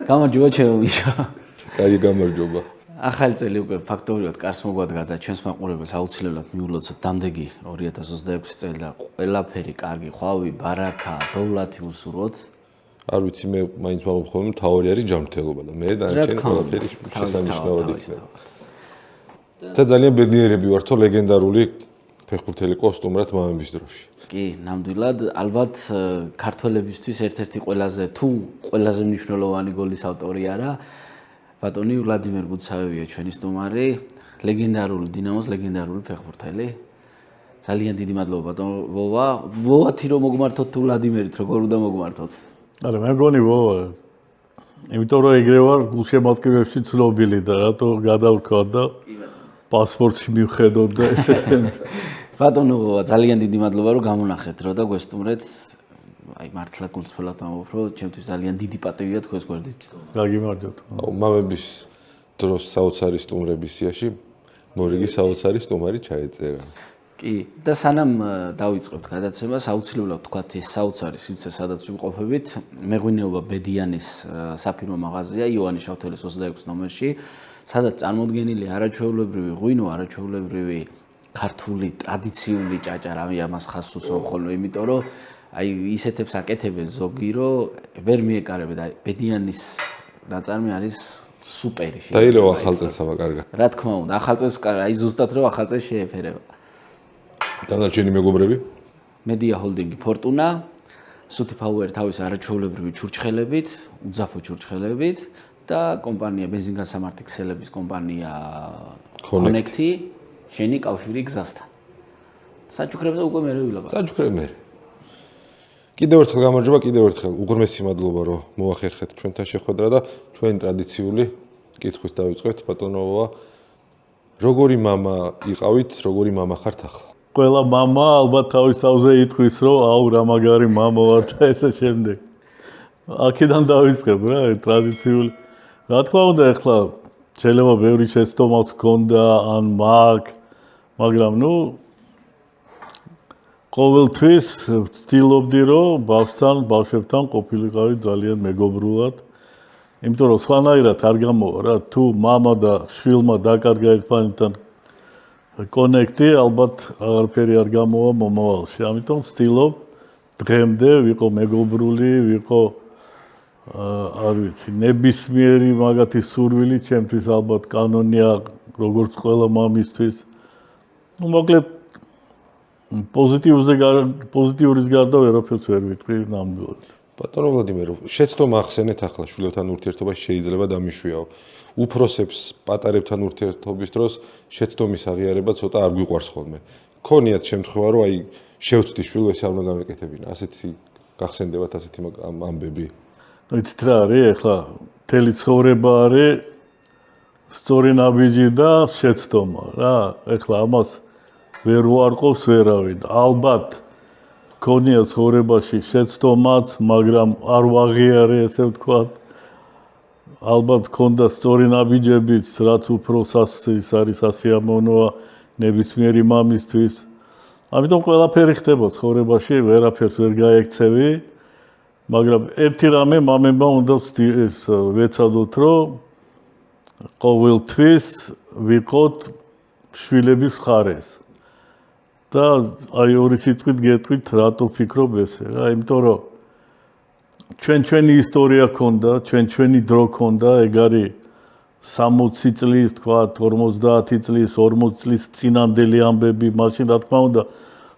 გამარჯობა ჩემო. კაი გამარჯობა. ახალი წელი უკვე ფაქტობრივად კარს მოგვადგა და ჩვენს მაყურებელს აუცილებლად მიულოცოთ დამდეგი 2026 წელი და ყველაფერი კარგი, ხვავი, ბარაკა, დოვლათი უსურვოთ. არ ვიცი მე მაინც მომხდომ თავი არის ჯანმრთელობა და მე დანარჩენი ყველაფერი შესანიშნავად იქნება. და ძალიან ბედნიერები ვართო ლეგენდარული ფეხბურთელი კოსტუმრად მამების დროში. კი, ნამდვილად, ალბათ ქართველებისთვის ერთ-ერთი ყველაზე მნიშვნელოვანი გოლის ავტორი არა, ბატონი ვლადიმერ გუცავია ჩვენი სტუმარი, ლეგენდარული დინამოს ლეგენდარული ფეხბურთელი. ძალიან დიდი მადლობა ბატონო ვოვა. ვოვათი რომ მოგმართოთ თუ ვლადიმერით როგორ უნდა მოგმართოთ? არა, მე მგონი ვოვა. იმიტომ რომ ეგრე ვარ გულშემატკივრებში ცნობილი და რატო გადავქვა და პასპორტში მივხედოთ და ესე შემდეგ. ბატონო ვოვა, ძალიან დიდი მადლობა რომ გამონახეთ რო და გვესტუმრეთ. აი მართლა გულწრფელად ამბობ რომ ჩემთვის ძალიან დიდი პატივია თქვენს გვერდით სტუმარი. გაგიმარჯოთ. მამების დროს საოცარი სტუმრების სიაში მორიგი საოცარი სტუმარი ჩაეწერა. კი, და სანამ დავიწყებთ გადაცემას, აუცილებლად თქვათ ეს საოცარი სივრცე, სადაც ვიმყოფებით, მეღვინეობა ბედიანის საფირმო მაღაზია ივანის შავთელის 26 ნომერში, სადაც წარმოდგენილი არაჩვეულებრივი ღვინო, არაჩვეულებრივი ქართული ტრადიციული ჭაჭარა, ამას ხას უსვამ ხოლმე, იმიტომ რომ აი ისეთებს აკეთებენ ზოგი, რომ ვერ მიეკარებენ და ბედიანის ნაწარმი არის სუპერი. დაირევა ახალწელსამა კარგად. რა თქმა უნდა, ახალწელს აი ზუსტად რომ ახალწელს შეეფერება. დანარჩენი მეგობრები? მედია ჰოლდინგი ფორტუნა, სუთი ფაუერი თავის არაჩვეულებრივი ჩურჩხელებით, უძაფო ჩურჩხელებით და კომპანია ბენზინგასამართი ქსელების კომპანია კონექტი, შენი კავშირი გზასთან. საჩუქრებზე უკვე მე ვილაპარაკ. საჩუქრე მე. კიდევ ერთხელ გამარჯობა, კიდევ ერთხელ უღრმესი მადლობა რომ მოახერხეთ ჩვენთან შეხვედრა და ჩვენ ტრადიციული კითხვით დავიწყებთ ბატონოვა. როგორი мама იყავით, როგორი мама ხართ ახლა? ყველა мама ალბათ თავის თავზე იტყვის რომ აუ რა მაგარი мама ვარ და ესე შემდეგ. აქედან დავიწყებ რა, ტრადიციული. რა თქმა უნდა, ახლა შეიძლება ბევრი შეცდომაც გქონდა ან მაგრამ ყოველთვის ვცდილობდი რომ ბავშვებთან ყოფილიყავი ძალიან მეგობრულად. იმიტომ რომ სხვანაირად არ გამოვა რა, თუ мама და შვილმა დაკარგა ერთმანეთთან კონექტი, ალბათ აღარაფერი არ გამოვა მომავალში. ამიტომ ვცდილობ დღემდე ვიყო მეგობრული, ვიყო არ ვიცი, ნებისმიერი მაგათი სურვილი ჩემთვის ალბათ კანონია, როგორც ყველა მამისთვის. მოკლედ პოზიტიურის გარდა ვერაფერს ვერ ვიტყვი ნამდვილად. ბატონო ვლადიმერ, შეცდომა ახსენეთ ახლა შვილებთან ურთიერთობა შეიძლება დამიშვიაო. უფროსებს პატარებთან ურთიერთობის დროს შეცდომის აღიარება ცოტა არ გვიყვარს ხოლმე. ქონიათ შემთხვევა რომ აი შევცდი შვილო ეს არ უნდა გამეკეთებინა. ასეთი გახსენდებათ ასეთი ამბები. ვიცით რა არის ახლა მთელი ცხოვრება არის სწორი ნაბიჯი და შეცდომა რა. ახლა ამას ვერ უარყოფს ვერავინ. ალბათ ქონია ცხოვრებაში შეცდომაც, მაგრამ არ ვაღიარე ესე ვთქვათ. ალბათ ქონდა სწორი ნაბიჯებიც, რაც უფრო ის არის სასიამოვნოა ნებისმიერი მამისთვის. ამიტომ ყველაფერი ხდება ცხოვრებაში, ვერაფერს ვერ გაექცევი. მაგრამ ერთი რამე მამებმა უნდა ვეცადოთ, რომ ყოველთვის ვიყოთ შვილების მხარეს. და აი ორი სიტყვით გეტყვით რატო ვფიქრობ ესე რა, იმიტომ რომ ჩვენი ისტორია ქონდა, ჩვენი დრო ქონდა, ეგ არის 60 წლის, თქვა 50 წლის, 40 წლის წინანდელი ამბები, მაშინ რა თქმა უნდა,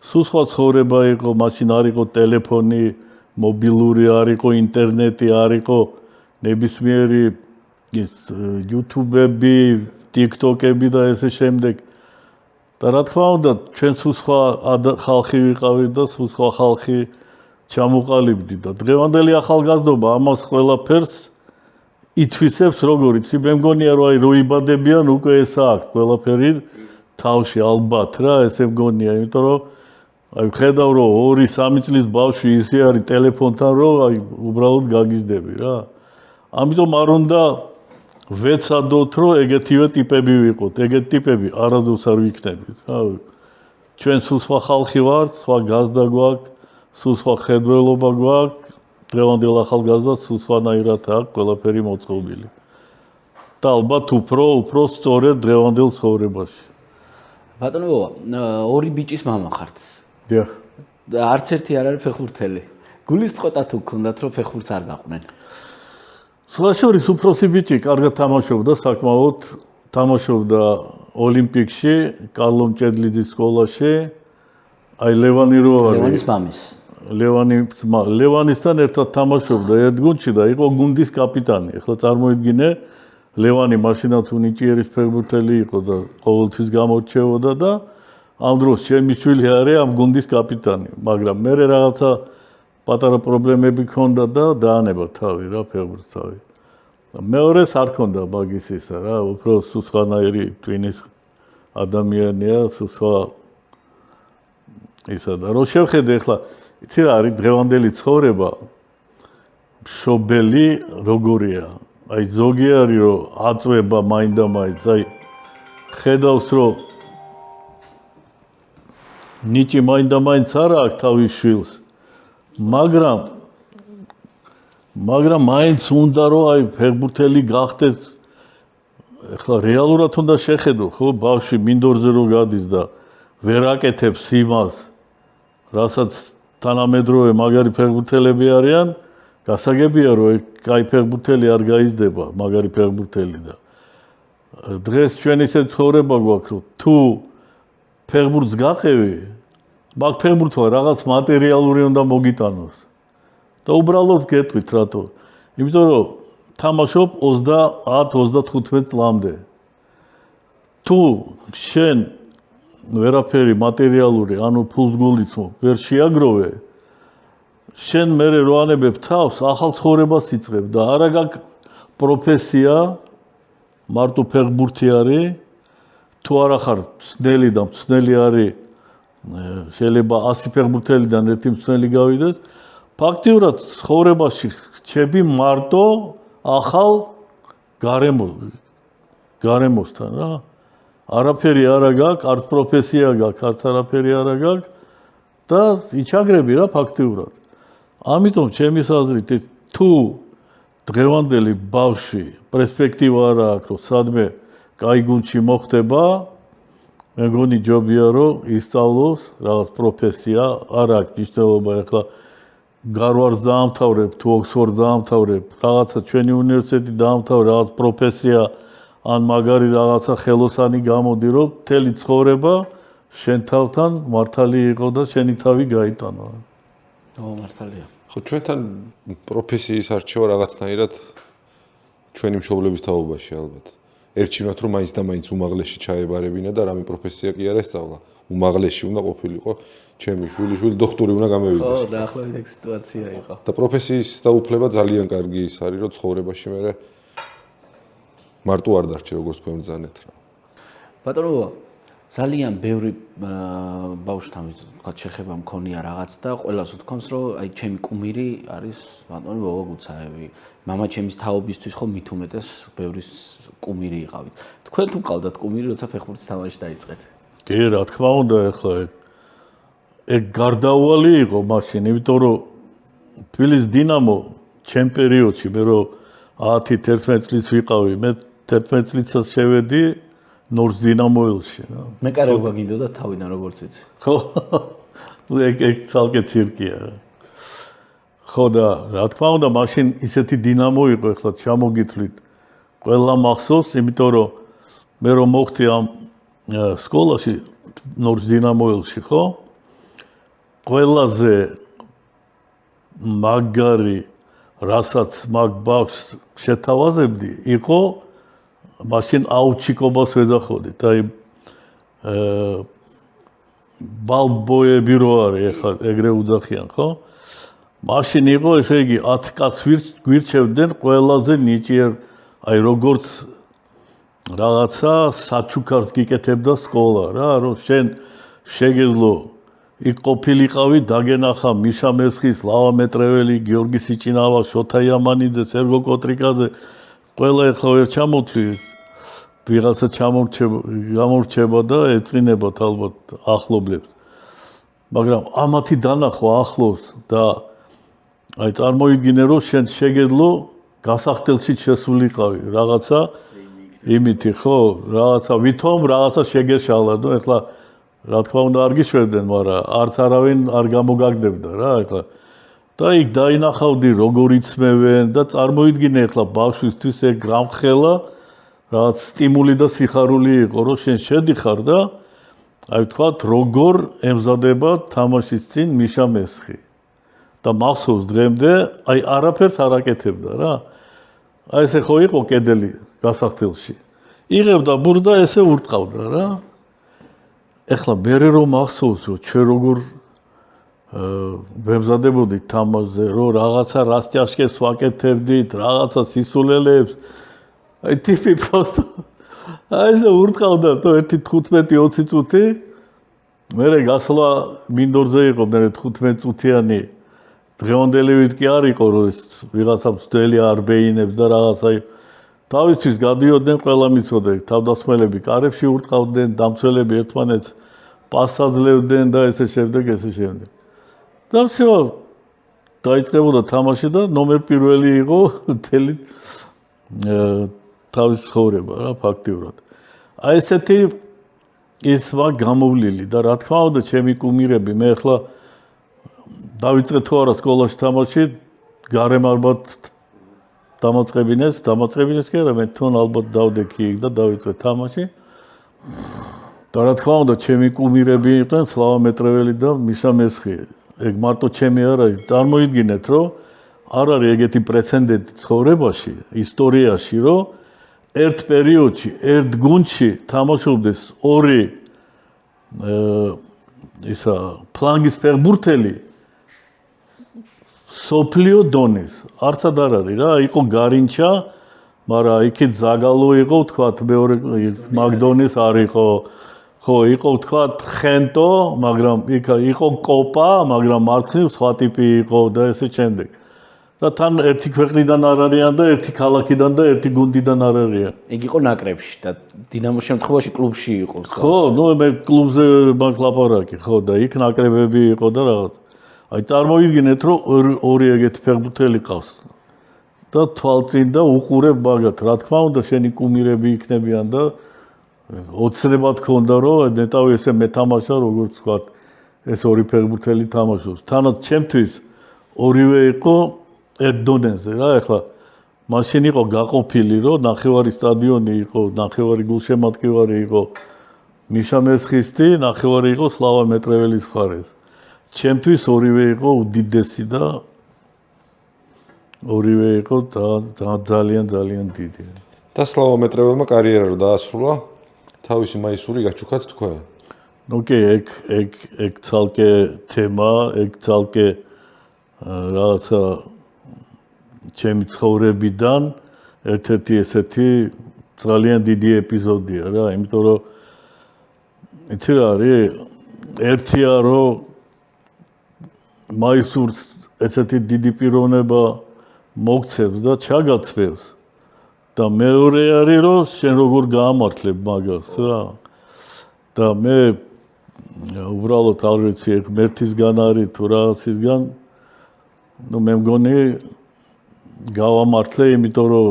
სულ სხვა ცხოვრება იყო, მაშინ არ იყო ტელეფონი, მობილური, არ იყო ინტერნეტი, არ იყო ნებისმიერი YouTube-ები, TikTok-ები და ესე შემდეგ. და რა თქმა უნდა, ჩვენ სულ სხვა ხალხი ვიყავით და სულ სხვა ხალხი ჩამოყალიბდი და დღევანდელი ახალგაზრდობა ამას ყველაფერს ითვისებს როგორ იცი, მე მგონია რომ აი რო იბადებიან უკვე ეს აქვს ყველაფერი თავში ალბათ რა, ესე მგონია, იმიტომ რომ აი ხედავ რომ 2-3 წლის ბავშვი ისე არის ტელეფონთან რომ აი უბრალოდ გაგიზდები რა. ამიტომ არ უნდა ვეცადოთ რომ ეგეთივე ტიპები ვიყოთ, ეგეთი ტიპები არასდროს არ ვიქნებით რა. ჩვენ სულ სხვა ხალხი ვართ, სხვა გაზდა გვაქვს, სულ სხვა ხედველობა გვაქვს, დღევანდელ ახალგაზრდას სულ სხვანაირად აქვს ყველაფერი მოწყობილი. და ალბათ უფრო სწორედ დღევანდელ ცხოვრებაში. ბატონო, ორი ბიჭის მამა ხართ. დიახ. და არც ერთი არ არის ფეხბურთელი. გულისწყოთა თუ გქონდათ რომ ფეხბურთს არ გაყვნენ. სხვა შორის უფროსი ბიჭი კარგად თამაშობდა საკმაოდ, თამაშობდა ოლიმპიკში, კარლო მჭედლიძის სკოლაში. აი ლევანი რო არის. ლევანის მამის. ლევანისთან ერთად თამაშობდა ერთ გუნდში და იყო გუნდის კაპიტანი. ახლა წარმოიდგინე ლევანი მაშინაც უნიჭიერის ფეხბურთელი იყო და ყოველთვის გამორჩეოდა და ამ დროს ჩემი შვილი არის ამ გუნდის კაპიტანი, მაგრამ მე რაღაცა პატარა პრობლემები ჰქონდა და დაანება თავი რა ფეხბურთს თავი. მეორეს არ ჰქონდა მაგის ისა რა, უფრო სხვანაირი ტვინის ადამიანია, სხვა ისა და რო შევხედე ახლა იცი რა არის დღევანდელი ცხოვრება მშობელი როგორია? აი ზოგი არის რომ აწვება მაინდა-მაინც, აი ხედავს რომ ნიჭი მაინდა-მაინც არ აქვს თავის შვილს, მაგრამ მაინც უნდა რომ აი ფეხბურთელი გახდეს. ახლა რეალურად უნდა შეხედო, ხო, ბავშვი მინდორზე რო გადის და ვერ აკეთებს იმას, რასაც თანამედროვე მაგარი ფეხბურთელები არიან, გასაგებია რომ კაი ფეხბურთელი არ გაიზრდება, მაგარი ფეხბურთელი და დღეს ჩვენ ისე ცხოვრება გვაქვს, რომ თუ ფეხბურთს გაყევი, მაგ ფეხბურთმა რაღაც მატერიალური უნდა მოგიტანოს. და უბრალოდ გეტყვით რატო? იმიტომ რომ თამაშობ 20-25 წლამდე. თუ შენ ვერაფერი მატერიალური, ანუ ფულს გულისხმობ, ვერ შეაგროვე, შენ მერე რო ანებებ თავს, ახალ ცხოვრებას იწყებ და არა გაქვს პროფესია, მარტო ფეხბურთი არის, თუ არა ხარ მცნელი და მცნელი არის, შეიძლება 100 ფეხბურთელიდან ერთი მცნელი გავიდეს, ფაქტიურად ცხოვრებაში რჩები მარტო ახალ გარემოსთან რა. არაფერი არა გაქვს, არც პროფესია გაქვს, არც არაფერი არა გაქვს და იჩაგრები რა ფაქტიურად. ამიტომ ჩემის აზრით თუ დღევანდელი ბავშვი პერსპექტივა არ აქვს, რომ სადმე კაი გუნდში მოხდება, მე მგონი ჯობია რომ ისწავლოს რაღაც პროფესია, არ აქვს მნიშვნელობა ახლა გარვარდს დაამთავრებ, თუ ოქსფორდს დაამთავრებ, რაღაცა ჩვენი უნივერსიტეტი დაამთავრე, რაღაც პროფესია ან მაგარი რაღაცა ხელოსანი გამოდი, რომ მთელი ცხოვრება შენ თავთან მართალი იყო და შენი თავი გაიტანო. მართალია. ხო, ჩვენთან პროფესიის არჩევა რაღაცნაირად ჩვენი მშობლების თაობაში ალბათ. ერჩინოთ რომ მაინც და მაინც უმაღლესში ჩაებარებინა და რამე პროფესია კი არ ესწავლა. უმაღლესში უნდა ყოფილიყო ჩემი შვილი დოქტორი უნდა გამევიდეს. ხო, დაახლოებით ეგ სიტუაცია იყო. და პროფესიის დაუფლება ძალიან კარგი ის არის, რომ ცხოვრებაში მე მარტო არ დარჩე როგორც თქვენ ბრძანეთ რა. ბატონო, ძალიან ბევრი ბავშვთან ვთქვათ შეხება მქონია რაღაც და ყველას ვთქვამს რომ აი ჩემი კუმირი არის ბატონი ვოვა გუცაევი. მამა ჩემის თაობისთვის ხო მით უმეტეს ბევრი კუმირი იყავით. თქვენ თუ ყავდათ კუმირი, როცა ფეხბურთის თამაში დაიწყეთ? კი, რა თქმა უნდა, ახლა ეგ გარდაუვალი იყო მაშინ, იმიტომ რომ თბილისის დინამო ჩემ პერიოდში მე რომ 10-11 წლის ვიყავი, მე 11 წლიცას შევედი ნორს დინამოელში რა. მეკარეობა გინდოდა თავიდან როგორც ვიცი. ხო. ეგ ცალკე ცირკია რა. ხო და რა თქმა უნდა, მაშინ ისეთი დინამო იყო, ახლა ჩამოგითვლით. ყველა მახსოვს, იმიტომ რომ მე რომ მოხდი ამ სკოლაში ნორს დინამოელში, ხო? ყველაზე მაგარი რასაც მაგ ბავშვს შეთავაზებდი, იყო მაშინ აუჩიკობას ვეძახოდით. აი ბალბოები რო არის, ახლა ეგრე უძახიან, ხო? მაშინ იყო, ესე იგი 10 კაცს გვირჩევდნენ ყველაზე ნიჭიერ, აი როგორც რაღაცა საჩუქარს გიკეთებდა სკოლა რა, რომ შენ შეგეძლო იქ ყოფილიყავი, დაგენახა მიშა მესხის, ლავა მეტრეველი, გიორგი სიჭინავა, შოთა იამანიძე, სერგო კოტრიკაძე, ყველა ახლა ვერ ჩამოთვლი, ვიღაცა გამორჩება და ეწინებათ ალბათ ახლობლებს. მაგრამ ამათი დანახვა ახლოს და აი წარმოიდგინე რომ შენ შეგედლო გასახდელში შესულიყავი რაღაცა იმითი ხო რაღაცა ვითომ რაღაცა შეგეშალა ნუ ეხლა რა თქმა უნდა არ გიშვებდნენ მაგრამ არც არავინ არ გამოგაგდებდა რა ეხლა და იქ დაინახავდი როგორ იცმევენ და წარმოიდგინე ეხლა ბავშვისთვის ეგ გამხელა რაღაც სტიმული და სიხარული იყო რომ შენ შედიხარ და აი ვთქვათ როგორ ემზადება თამაშის წინ მიშა მესხი და მახსოვს დღემდე აი არაფერს არ აკეთებდა რა აი ესე ხო იყო კედელი გასახდელში იღებდა ბურს და ესე ურტყავდა რა ეხლა მერე რომ მახსოვს რომ ჩვენ როგორ ვემზადებოდით თამაშზე რომ რაღაცა რას ჭაშკებს ვაკეთებდით რაღაცა სისულელებს აი ტიპი просто აი ესე ურტყავდა თო 1:15-20 წუთი მერე გასვლა მინდორზე იყო მერე 15 წუთიანი დღევანდელივით კი არ იყო რომ ეს ვიღაცა მცდელი არ ბეინებს და რაღაცა თავისთვის გადიოდნენ ყველა მიცოდა თავდასხმელები კარებში ურტყავდნენ დამცველები ერთმანეთს პასაძლევდნენ და ესე შემდეგ და всё დაიწყებოდა თამაში და ნომერ პირველი იყო თელი თავის ცხოვრება რა ფაქტიურად აი ესეთი ის მაგ გამოვლილი და რა თქმა უნდა ჩემი კუმირები მე ახლა დავიწყე თუ არა სკოლაში თამაში გარემ ალბათ დამაწყებინეს კი არა მე თვითონ ალბათ დავდექი იქ და დავიწყე თამაში და რა თქმა უნდა ჩემი კუმირები იყვნენ სლავა მეტრეველი და მიშა მესხი ეგ მარტო ჩემი არ არის წარმოიდგინეთ რომ არ არის ეგეთი პრეცედენტი ცხოვრებაში ისტორიაში რომ ერთ პერიოდში ერთ გუნდში თამაშობდეს ორი ისა ფლანგის ფეხბურთელი სოფლიო დონის არცად არ არის რა იყო გარინჩა მაგრამ იქით ზაგალო იყო თქვათ მეორე მაგდონის არ იყო ხო იყო თქვათ ხენტო მაგრამ იქ იყო კოპა მაგრამ მარცხნივ სხვა ტიპი იყო და ესე შემდეგ და თან ერთი ქვეყნიდან არ არიან და ერთი ქალაქიდან და ერთი გუნდიდან არ არიან ეგ იყო ნაკრებში და დინამოს შემთხვევაში კლუბში იყო ხო ნუ მე კლუბზე მაგ ლაპარაკი ხო და იქ ნაკრებები იყო და რაღაც აი წარმოიდგინეთ რომ ორი ეგეთი ფეხბურთელი ყავს და თვალწინ და უყურებ მაგათ რა თქმა უნდა შენი კუმირები იქნებიან და ოცნება თქონდა რომ ნეტავი ესე მეთამაშა როგორც ვთქვათ ეს ორი ფეხბურთელი თამაშობს თანაც ჩემთვის ორივე იყო ერთ დონეზე რა ეხლა მაშინ იყო გაყოფილი რომ ნახევარი სტადიონი იყო ნახევარი გულშემატკივარი იყო მიშა მესხისტი ნახევარი იყო სლავა მეტრეველის მხარეს ჩემთვის ორივე იყო უდიდესი და ორივე იყო ძალიან დიდი და სლავა მეტრეველმა კარიერა რო დაასრულა თავისი მაისური გაჩუქათ თქვენ ნუ კი ეგ ცალკე თემა ეგ ცალკე რაღაცა ჩემი ცხოვრებიდან ერთ-ერთი ესეთი ძალიან დიდი ეპიზოდია რა იმიტომ რომ იცი რა არის ერთია რომ მაისურს ესეთი დიდი პიროვნება მოგცევს და ჩაგაცვევს და მეორე არის რომ შენ როგორ გაამართლებ მაგას რა და მე უბრალოდ არ ვიცი ეგ მერთისგან არის თუ რაღაცისგან ნუ მე მგონი გავამართლე იმიტომ რომ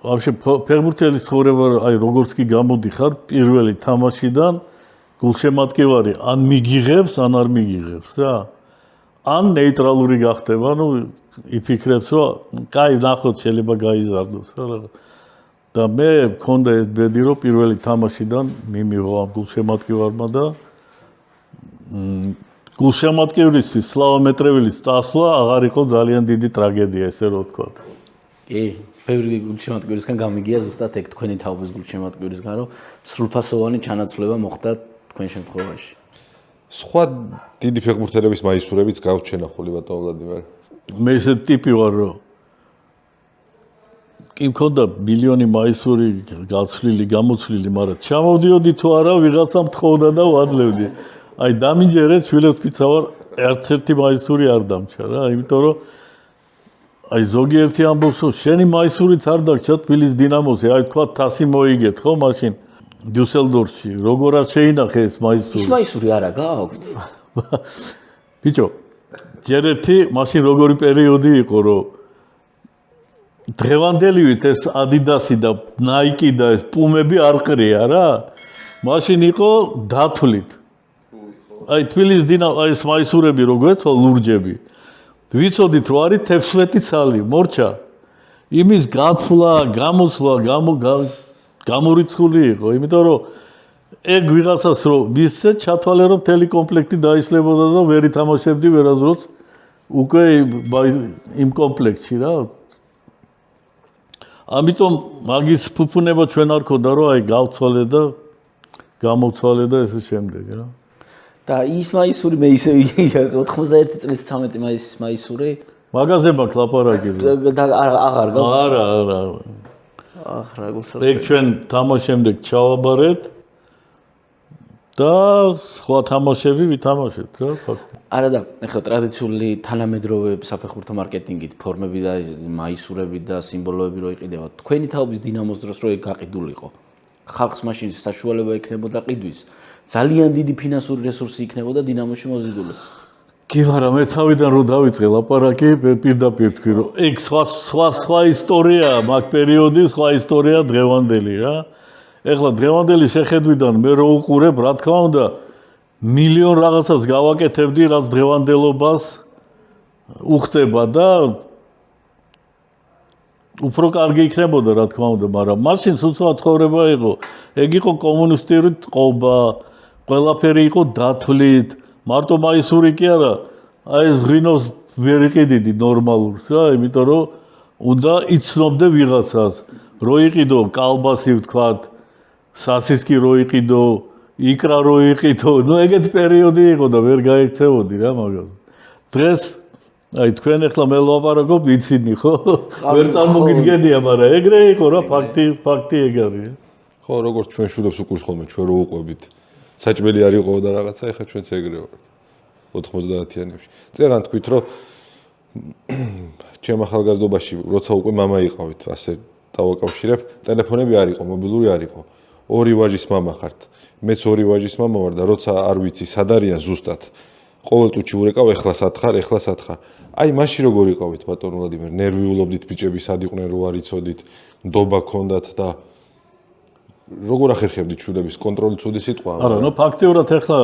ვაფშე ფეხბურთელის ცხოვრება აი როგორც კი გამოდიხარ პირველი თამაშიდან გულშემატკივარი ან მიგიღებს ან არ მიგიღებს რა ან ნეიტრალური გახდება ნუ იფიქრებს რომ კაი ნახოთ შეიძლება გაიზარდოს რა და მე მქონდა ეს ბედი რომ პირველი თამაშიდან მიმიღო ამ გულშემატკივარმა და გულშემატკივრისთვის სლავა მეტრეველის წასვლა აღარ იყო ძალიან დიდი ტრაგედია ესე რომ ვთქვათ კი ბევრი გულშემატკივრისგან გამიგია ზუსტად ეგ თქვენი თაობის გულშემატკივრისგან რომ სრულფასოვანი ჩანაცვლება მოხდა თქვენ შემთხვევაში სხვა დიდი ფეხბურთელების მაისურებიც გაქვთ შენახული ბატონ ვლადიმერ მე ესე ტიპი ვარ რომ კი მქონდა მილიონი მაისური გაცვლილი გამოცვლილი მაგრამ ჩამოვდიოდი თუ არა ვიღაცა მთხოვდა და ვადლებდი აი დამინჯერე შვილებს ფიცავარ ერთ ერთი მაისური არ დამჩა რა იმიტომ რომ აი ზოგიერთი ამბობს რომ შენი მაისურიც არ დაგჭა თბილისის დინამოზე აი თქვა თასი მოიგეთ ხო მაშინ დიუსელდორფში როგორ არ შეინახე ეს მაისური ის მაისური არა გააქვთ ბიჭო ჯერ ერთი მაშინ როგორი პერიოდი იყო, რომ დღევანდელივით ეს Adidas-ი და Nike და ეს Puma-ები არ ყრია რა. მაშინ იყო დათვლით. აი თბილისის დინამო, აი ეს მაისურები როგორც ლურჯები. ვიცოდით რომ არის 16 ცალი, მორჩა. იმის გაფლა, გამოსვლა, გამორიცხული იყო, იმიტომ რომ ეგ ვიღაცას რომ მისცე ჩათვალე რომ მთელი კომპლექტი დაისლებოდა და ვერ ითამაშებდი ვერასდროს უკვე იმ კომპლექტში რა. ამიტომ მაგის ფუფუნება ჩვენ არ ქონდა რომ აი გავცვალე და გამოცვალე და ესე შემდეგ რა. და ის მაისური მე ისე 91 წლის 13 მაისის მაისური მაგაზე მაქვს ლაპარაკი. და აღარ გაქვს. არა. ახრა გულსაც. ეგ ჩვენ თამაშემდე ჩავაბარეთ და სხვა თამაშები ვითამაშეთ რა ფაქტი. არა და ახლა ტრადიციული თანამედროვე საფეხბურთო მარკეტინგით ფორმები და მაისურები და სიმბოლოები რო იყიდება. თქვენი თაობის დინამოს დროს რო ეგ გაყიდულიყო. ხალხს მაშინ საშუალება იქნებოდა ყიდვის. ძალიან დიდი ფინანსური რესურსი იქნებოდა დინამოში მოზიდული. კი არა, მე თავიდან რო დავიწყე ლაპარაკი, პირდაპირ თქვი რომ ეგ სხვა ისტორია, მაგ პერიოდი სხვა ისტორია დღევანდელი რა. ეხლა დღევანდელი შეხედვიდან მე რო უყურებ, რა თქმა უნდა, მილიონ რაღაცას გავაკეთებდი, რაც დღევანდელობას უხდება და უფრო კარგი იქნებოდა, რა თქმა უნდა, მაგრამ მაშინ სულ სხვა ცხოვრება იყო. ეგ იყო კომუნისტური წყობა, ყველაფერი იყო დათვლით, მარტო მაისური კი არა, აი ეს ღვინოს ვერ იყიდიდი ნორმალურს რა, იმიტომ რომ უნდა იცნობდე ვიღაცას, რო იყიდო კალბასი ვთქვათ, სასისკი რო იყიდო, იკრა რო იყიდო, ნუ ეგეთი პერიოდი იყო და ვერ გაიქცეოდი რა მაგას. დღეს აი თქვენ ახლა მე ლაპარაკობ იცინი ხო? ვერ წარმოგიდგენია, მაგრამ ეგრე იყო რა, ფაქტი ეგ არის. ხო, როგორც ჩვენ შუდებს უყურს ხოლმე, ჩვენ რო უყვებით. საჭმელი არ იყო და რაღაცა, ეხლა ჩვენც ეგრე ვარ. 90-იანებში. წერან თქვით, რომ ჩემ ახალგაზრდობაში, როცა უკვე მამა იყავით, ასე დავაკავშირებ, ტელეფონები არ იყო, მობილური არ იყო. ორი ვაჟის მამა ხართ. მეც ორი ვაჟის მამა ვარ და როცა არ ვიცი, სად არიან ზუსტად. ყოველ წუთში ურეკავ, ეხლა სათხარ. აი, მაშინ როგორ იყავით, ბატონ ვლადიმერ, ნერვიულობდით ბიჭები, სად იყვნენ, რო არ იცოდით, ნდობა ქონდათ და როგორ ახერხებდით შუდების კონტროლი ცუდი სიტყვა? არა, ნუ ფაქტიურად ახლა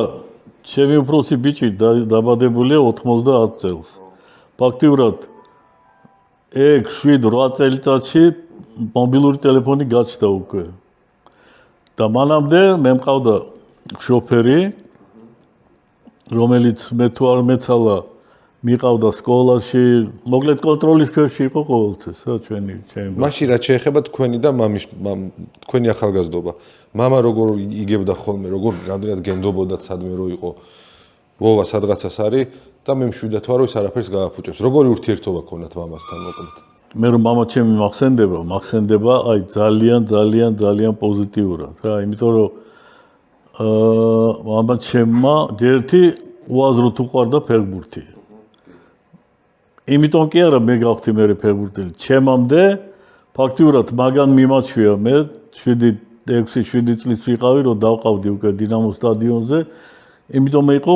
ჩემი უფროსი ბიჭი დაბადებულია 90 წელს. ფაქტიურად 6-7-8 წელიწადში მობილური ტელეფონი გაჩნდა უკვე. და მანამდე მე მყავდა შოფერი, რომელიც მე თუ არ მეცალა მიყავდა სკოლაში, მოკლედ კონტროლის ქვეშ იყო ყოველთვის, რა ჩვენი. მაშინ რაც შეეხება თქვენი და მამის თქვენი ახალგაზრდობა. მამა როგორ იგებდა ხოლმე, როგორ რამდენად გენდობოდათ სადმე რო იყო. ვოვა სადღაცას არის და მე მშვიდად ვარ, რომ ის არაფერს გააფუჭებს. როგორი ურთიერთობა გქონდათ მამასთან მოკლედ? მე რომ მამა ჩემი მახსენდება, აი ძალიან პოზიტიურად რა, იმიტომ რომ მამა ჩემმა ერთი უაზროდ უყვარდა ფეხბურთი. იმიტომ კი არა მე გავხდი მე ფეხბურთელი. ჩემამდე ფაქტიურად მაგან მიმაჩვია მე 6-7 წლის ვიყავი რომ დავყავდი უკვე დინამოს სტადიონზე. იმიტომ მე იყო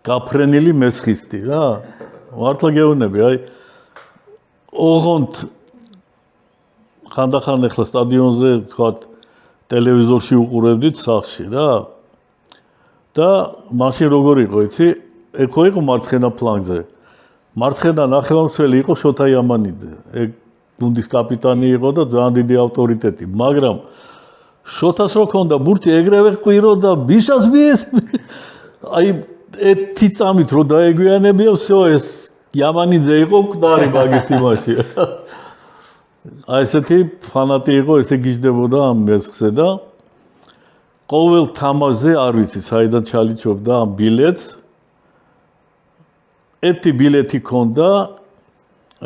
გაფრენილი მესხისტი რა. მართლა გეუბნები, აი ოღონდ ხანდახან ახლა სტადიონზე თქვა ტელევიზორში უყურებდით სახში რა. და მაშინ როგორ იყო, იცი? ეგ ხო იყო მარცხენა ფლანგზე. მარცხენა ნახევარმცველი იყო შოთა იამანიძე. ეგ გუნდის კაპიტანი იყო და ძალიან დიდი ავტორიტეტი, მაგრამ შოთას რო ქონდა ბურთი ეგრევე ყვირო და ბიშას მიეს. აი ერთი წამით რო დაეგვიანებია, всё ეს იამანიძე იყო მკვდარი მაგის იმაში. აი ესეთი ფანატი იყო, ესე გიждდებოდა ამ მესხზე და ყოველ თამაშზე არ ვიცი, საიდან ჩალიჩობდა ამ ბილეთს. ერთი ბილეთი ქონდა,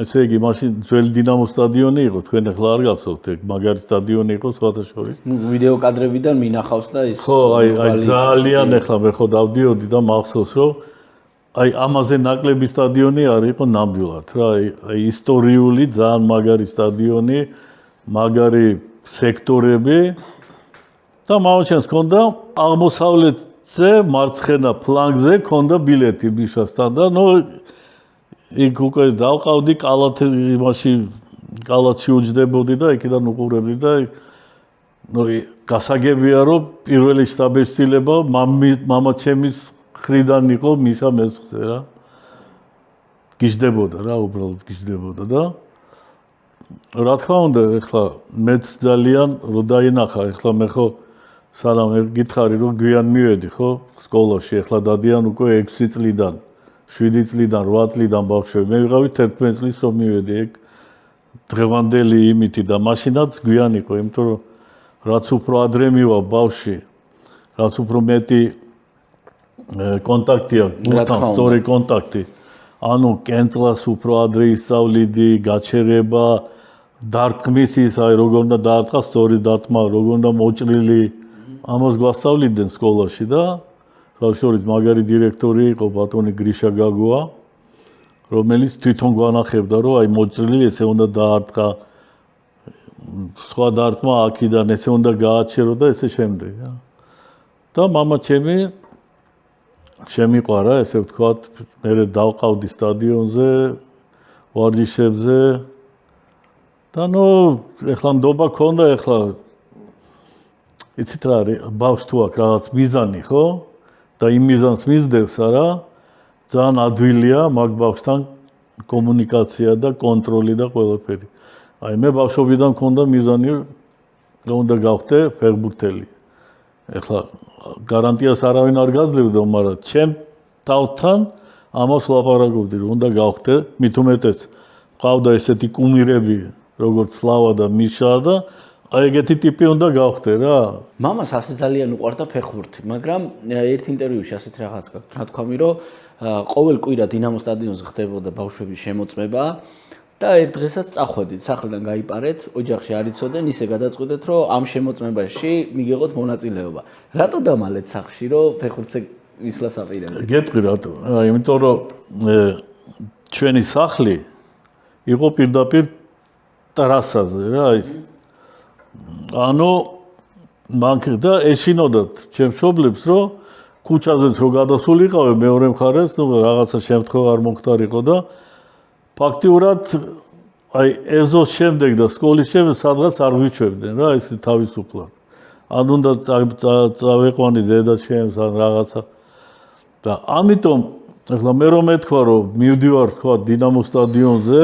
ესე იგი, მაშინ ძველი დინამოს სტადიონი იყო, თქვენ ახლა არ გახსოვთ, ეგ მაგარი სტადიონი იყო სხვათა შორის. ვიდეო კადრებიდან მინახავს და ის ხო, აი ძალიან ახლა მე ხო დავდიოდი და მახსოვს, რომ აი ამაზე ნაკლები სტადიონი არ იყო ნამდვილად რა, აი ისტორიული ძალიან მაგარი სტადიონი, მაგარი სექტორები და მაუჩენს ქონდა აღმოსავლეთზე მარცხენა ფლანგზე ქონდა ბილეთი ბიშასთან და ნუ იქ უკვე დავყავდი კალათში უჯდებოდი და იქიდან უყურებდი და გასაგებია რომ პირველი შტაბ-ეცილება მამა ჩემის ხრიდან იყო მიშა მესხზე რა. გიждდებოდა რა, უბრალოდ გიждდებოდა და რა თქმა უნდა, ეხლა მეც ძალიან რო დაინახა, ეხლა მე ხო სანამ გითხარი რომ გვიან მივედი ხო სკოლაში, ეხლა დადიან უკვე 6 წლიდან, 7 წლიდან, 8 წლიდან ბავშვები. მე ვიყავი 11 წლის რომ მივედი ეგ დღევანდელი იმითი და მაშინაც გვიან იყო, იმიტომ რომ რაც უფრო ადრე მივა ბავშვი, რაც უფრო მეტი კონტაქტია, გულთან სწორი კონტაქტი. ანუ კენწლას უფრო ადრე ისწავლიდი, გაჩერება, დარტყმის ის, აი როგორ უნდა დაარტყა სწორი დარტყმა, როგორ უნდა მოჭრილი, ამას გვასწავლიდნენ სკოლაში და შორის მაგარი დირექტორი იყო ბატონი გრიშა გაგოა, რომელიც თვითონ გვანახებდა, რომ აი მოჭრილი ესე უნდა დაარტყა, სხვა დარტყმა აქიდან ესე უნდა გააჩერო და ესე შემდეგ. და მამა ჩემი შემიყვარა, ესე ვთქვათ, მე დავყავდი სტადიონზე, ვარჯიშებზე და ეხლა ნდობა ქონდა, ეხლა იცით რა არის, ბავშვს თუ აქვს რაღაც მიზანი, ხო? და იმ მიზანს მისდევს არა, ძალიან ადვილია მაგ ბავშვთან კომუნიკაცია და კონტროლი და ყველაფერი. აი მე ბავშვობიდან მქონდა მიზანი, რომ უნდა გავხდე ფეხბურთელი. ეხლა გარანტიას არავინ არ გაძლევდა, მაგრამ ჩემ თავთან ამას ვლაპარაკობდი, რომ უნდა გავხდე, მით უმეტეს ყავდა ესეთი კუმირები, როგორც სლავა და მიშა და აი ეგეთი ტიპი უნდა გავხდე რა. მამას ასე ძალიან უყვარდა ფეხბურთი, მაგრამ ერთ ინტერვიუში ასეთ რაღაც გაქვთ, რა თქვა რომ ყოველ კვირა დინამო სტადიონზე ხდებოდა ბავშვების შემოწმება და ერთ დღესაც წახვედით, სახლიდან გაიპარეთ, ოჯახში არ იცოდენ, ისე გადაწყვეტეთ, რომ ამ შემოწმებაში მიგიღოთ მონაწილეობა. რატო დამალეთ სახლში, რომ ფეხბურთზე ისლა საპირემდე? გეტყვი რატო? იმიტომ რომ ჩვენი სახლი იყო პირდაპირ ტრასაზე რა ის. ანუ მანქანა და ეშინოდათ ჩემს მშობლებს, რომ ქუჩაზეც რო გადასულიყავე მეორე მხარეს, რაღაცა შემთხვევა არ მომხდარიყო და ფაქტიურად აი ეზოს შემდეგ და სკოლის შემდეგ სადღაც არ გვიჩვევდნენ რა ეს თავისუფლად. ან უნდა წავეყვანი დედა ჩემს ან რაღაცა. და ამიტომ ეხლა მე რომ ეთქვა რომ მივდივარ თქვა დინამო სტადიონზე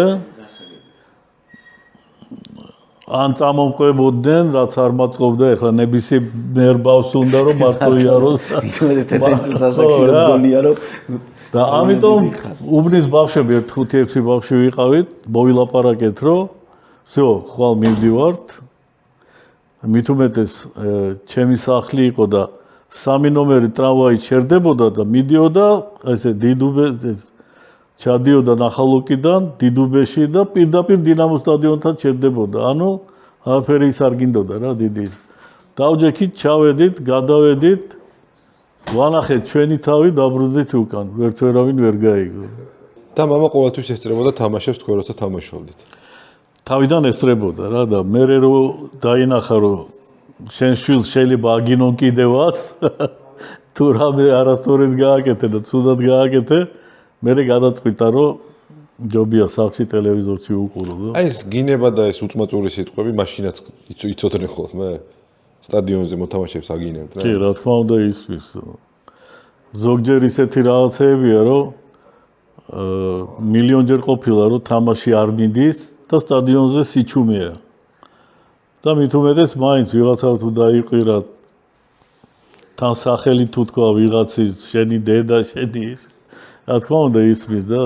ან წამომყვებოდნენ, რაც არ მაწყობდა, ეხლა ნებისმიერ ბავშვს უნდა რომ მარტო იაროს და და ამიტომ უბნის ბავშვები 5-6 ბავშვი ვიყავით, მოვილაპარაკეთ, რომ всё, ხვალ მივდივართ. მით უმეტეს ჩემი სახლი იყო და 3 ნომერი ტრამვაი ჩერდებოდა და მიდიოდა ესე ჩადიოდა ნახალუკიდან დიდუბეში და პირდაპირ დინამო სტადიონთან ჩერდებოდა. ანუ არაფერი ის არ გინდოდა რა დიდი. დავჯექით, ჩავედით, გადავედით, ვანახეთ ჩვენი თავი, დაბრუნდით უკან. ვერავინ ვერ გაიგო. და მამა ყოველთვის ესწრებოდა თამაშებს თქვენ როცა თამაშობდით. თავიდან ესწრებოდა რა და მე რო დაინახა რომ შენ შვილს შეიძლება აგინონ კიდევაც თუ რამე არასწორად გააკეთე და ცუდად გააკეთე მე გადაწყვიტა რომ ჯობია სახლში ტელევიზორში უყურო და აი ეს გინება და ეს უწმაწური სიტყვები მაშინაც იცოდნენ ხოლმე სტადიონზე მოთამაშეებს აგინებდნენ. კი, რა თქმა უნდა ისმის. ზოგჯერ ისეთი რაღაცებია რომ მილიონჯერ ყოფილა რომ თამაში არ მიდის და სტადიონზე სიჩუმეა. და მით უმეტეს მაინც ვიღაცა თუ დაიყვირა თან სახელი თუ თქვა ვიღაცის შენი დედა შენი ის რა თქმა უნდა ისმის და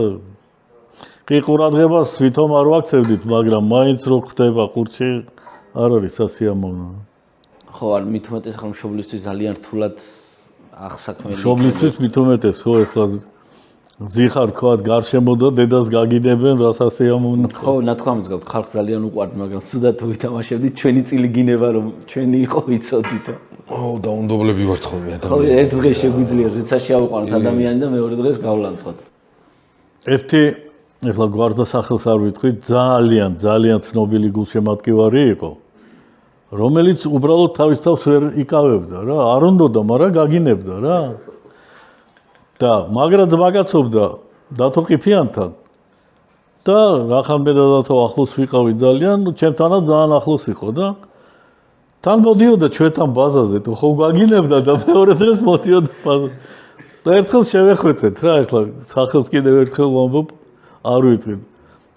კი ყურადღებას ვითომ არ ვაქცევდით, მაგრამ მაინც რო ხდება ყურჩი არ არის სასიამოვნო. ხო, არ მით უმეტეს ხომ მშობლისთვის ძალიან რთულად აღსაქმელი. მშობლისთვის მით უმეტეს ხო ეხლა ზიხარ თქვა გარშემო და დედას გაგიდებენ რა სასიამოვნო. ხო, ნათქვამს გავთ, ხალხს ძალიან უყვართ, მაგრამ ცუდად თუ ვითამაშებდით, ჩვენი წილი გინება რომ ჩვენი იყო იცოდით. დაუნდობლები ვართ ხოლმე ადამიანები. ხო, ერთ დღეს შეგვიძლია ზეცაში ავიყვანოთ ადამიანი და მეორე დღეს გავლანწყოთ. ერთი ეხლა გვარდა სახელს არ ვიტყვი, ძალიან ცნობილი გულშემატკივარი იყო, რომელიც უბრალოდ თავის თავს ვერ იკავებდა რა, არ უნდოდა, მაგრამ გაგინებდა რა. და მაგრად მაგაცობდა დათო ყიფიანთან და რახან ბედადათო ახლოს ვიყავი ძალიან, ჩემთანაც ძალიან ახლოს იყო და თან მოდიოდა ჩვენთან ბაზაზე, თუ ხო გვაგინებდა და მეორე დღეს მოდიოდა ბაზაზე. და ერთხელ შევეხვეწეთ რა, ეხლა სახელს კიდევ ერთხელ ვამბობ, არ ვიტყვი.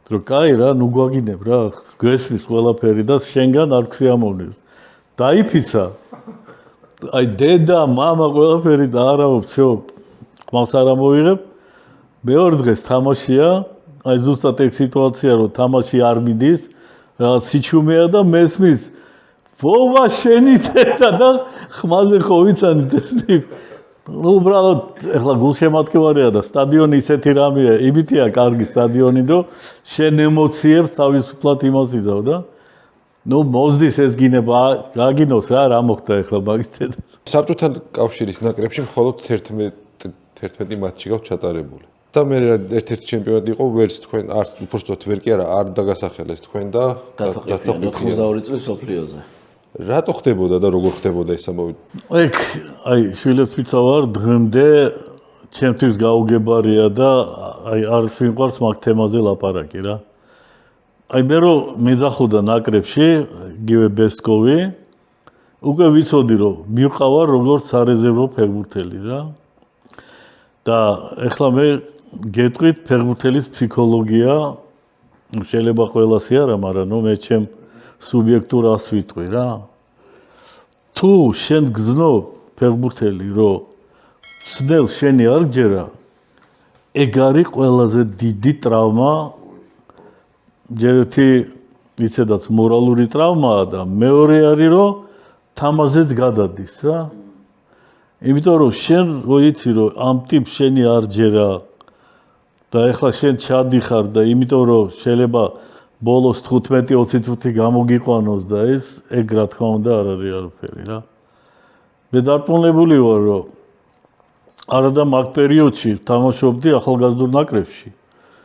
რომ კაი რა, ნუ გვაგინებ რა, გვესმის ყველაფერი და შენგან არ გვსიამოვნებს. დაიფიცა. აი დედა, მამა ყველაფერი და არავო, всё, ყმავს არ ამოიღებ. მეორე დღეს თამაშია, აი ზუსტად ეგ სიტუაცია, რომ თამაში არ მიდის, რაღაც სიჩუმეა და მესმის ვოვა შენი დედა და ხმაზე ხო ვიცანით ეს ტიპი. ну უბრალოდ ეხლა გულშემატკივარია და სტადიონი ისეთი რამეა, იმითია კარგი სტადიონი, რომ შენ ემოციებს თავისუფლად იმას იზავ და ну მოზდის ეს გინება, გაგინოს რა მოხდა ეხლა მაგის დედას. საბჭოთა კავშირის ნაკრებში მხოლოდ 11 მატჩი გაქვს ჩატარებული. და მე ერთ-ერთი ჩემპიონატი იყო, ვერც თქვენ არც უბრალოდ ვერ კი არა, არ დაგასახელეს თქვენ და დათოყიფიან 92 წლის სოფლიოზე. რატო ხდებოდა და როგორ ხდებოდა ეს ამბავი? ეგ აი შვილებს ვიცავარ დღემდე ჩემთვის გაუგებარია და აი არ ვიმყარს მაგ თემაზე ლაპარაკი რა. აი მე რომ მეძახოდა ნაკრებში იგივე ბესკოვი, უკვე ვიცოდი რომ მივყავარ როგორც სარეზერვო ფეხბურთელი რა. და ეხლა მე გეტყვით ფეხბურთელის ფსიქოლოგია შეიძლება ყველასი არა, მაგრამ ნუ მე ჩემ სუბიექტურას ვიტყვი რა. თუ შენ გზნობ ფეხბურთელი რომ ცნელ შენი არ გჯერა, ეგ არის ყველაზე დიდი ტრავმა. ჯერეთი ისედაც მორალური ტრავმაა და მეორე არის რომ თამაზეც გადადის რა. იმიტომ რომ შენ რო იცი რომ ამ ტიპს შენი არ ჯერა და ეხლა შენ ჩადიხარ და იმიტომ რომ შეიძლება ბოლოს 15-20 წუთი გამოგიყვანოს და ეგ რა თქმა უნდა არ არის არაფერი რა. მე დარწმუნებული ვარ რომ არა და მაგ პერიოდში თამაშობდი ახალგაზრდულ ნაკრებში.